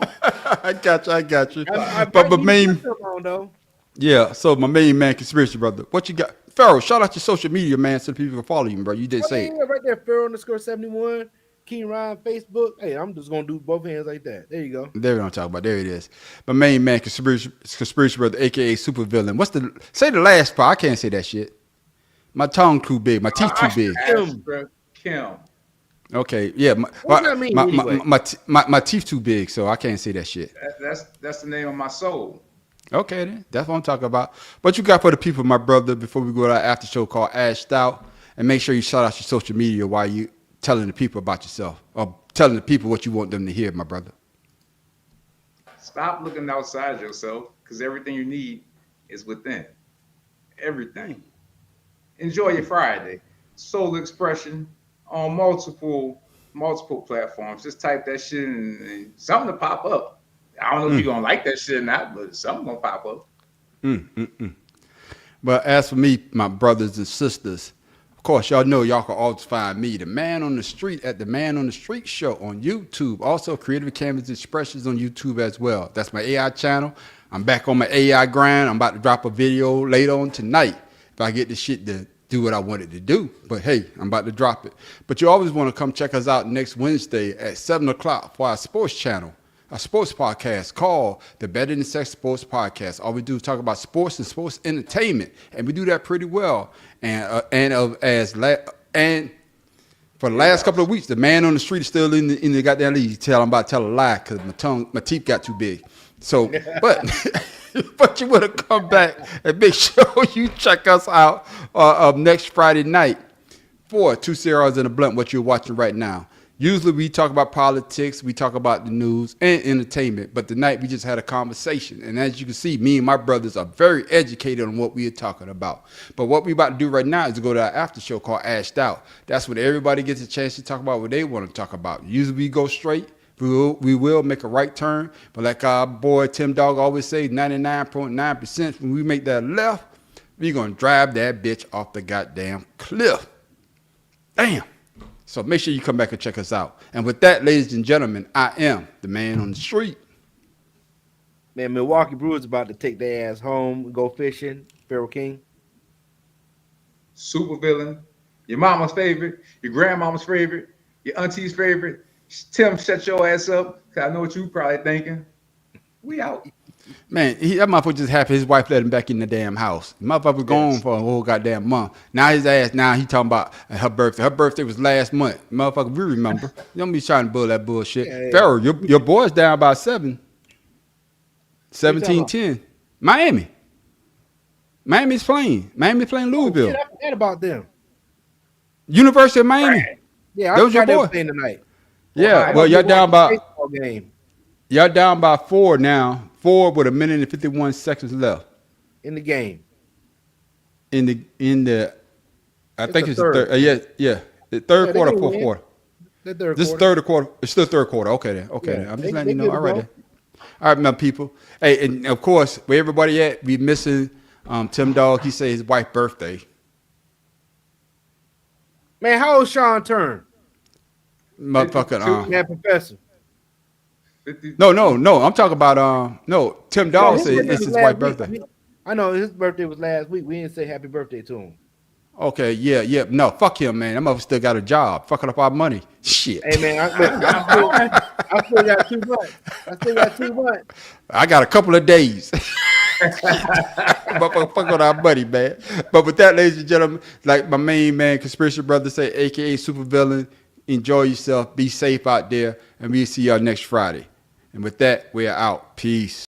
I got you. I But might my need to main, put them on though. yeah. So my main man, conspiracy brother. What you got, Pharaoh? Shout out your social media, man, so people can follow you, bro. You did Oh say yeah, it. yeah, right there, Pharaoh_71, Keen Ryan, Facebook. Hey, I'm just gonna do both hands like that. There you go. There we don't talk about. There it is. My main man, conspiracy brother, aka super villain. Say the last part? I can't say that shit. My tongue too big. My teeth too big. Astra Kim. Okay, yeah. What does that mean anyway? My teeth too big, so I can't say that shit. That's the name of my soul. Okay, then. That's what I'm talking about. What you got for the people, my brother, before we go to our after show called Ashed Out? And make sure you shout out your social media while you telling the people about yourself or telling the people what you want them to hear, my brother. Stop looking outside yourself, because everything you need is within. Everything. Enjoy your Friday. Soul expression on multiple platforms. Just type that shit and something to pop up. I don't know if you're gonna like that shit or not, but something gonna pop up. But as for me, my brothers and sisters, of course, y'all know y'all can always find me, the Man on the Street, at the Man on the Street Show on YouTube. Also, Creative Canvas Expressions on YouTube as well. That's my AI channel. I'm back on my AI grind. I'm about to drop a video later on tonight if I get this shit to do what I wanted to do. But hey, I'm about to drop it. But you always want to come check us out next Wednesday at 7 o'clock for our sports channel, a sports podcast called the Better Than Sex Sports Podcast. All we do is talk about sports and sports entertainment, and we do that pretty well. And for the last couple of weeks, the Man on the Street is still in the goddamn league. I'm about to tell a lie because my teeth got too big. So, but you want to come back and make sure you check us out next Friday night for Two Cigars and a Blunt, what you're watching right now. Usually we talk about politics, we talk about the news and entertainment, but tonight we just had a conversation. And as you can see, me and my brothers are very educated on what we are talking about. But what we about to do right now is to go to our after show called Ashed Out. That's when everybody gets a chance to talk about what they want to talk about. Usually we go straight. We will make a right turn, but like our boy Tim Dog always say, 99.9% when we make that left, we're going to drive that bitch off the goddamn cliff. Damn. So make sure you come back and check us out. And with that, ladies and gentlemen, I am the man on the street. Man, Milwaukee Brewers about to take their ass home and go fishing. Pharaoh King. Super villain, your mama's favorite, your grandmama's favorite, your auntie's favorite. Tim, shut your ass up, because I know what you probably thinking. We out. Man, that motherfucker just happy his wife let him back in the damn house. The motherfucker was gone for a whole goddamn month. Now his ass, now he talking about her birthday. Her birthday was last month. Motherfucker, we remember. You don't be trying to bull that bullshit. Yeah. Pharaoh, your boy's down by 7. 17-10. Miami. Miami's playing. Miami's playing Louisville. Shit, I forgot about them. University of Miami. Yeah, I That was your forgot they were boy. playing tonight. Yeah, I well, was y'all watching down the by baseball game y'all down by 4 now. 4 with 1 minute and 51 seconds left. in the game. In the I It's think the it's the third. third. Yeah. The third Yeah, they quarter, can fourth win. quarter. The third This quarter. third quarter. It's still third quarter. Okay then. Okay Yeah, then. I'm they- just letting they you know. good to All right go. then. All right, my people. Hey, and of course, where everybody at? We missing Tim Dog. He said his wife's birthday. Man, how old Sean Turn? Motherfucking Man, Professor. 50, No. I'm talking about no. Tim Dog his said birthday it's was his last wife's week. birthday. I know his birthday was last week. We didn't say happy birthday to him. Okay, yeah. No, fuck him, man. That motherfucker still got a job. Fucking up our money. Shit. Hey man, I still got 2 months. I still got 2 months. I got a couple of days. Fuck on our money, man. But with that, ladies and gentlemen, like my main man, Conspiracy Brother say, aka Super Villain, enjoy yourself, be safe out there, and we'll see y'all next Friday. And with that, we're out. Peace.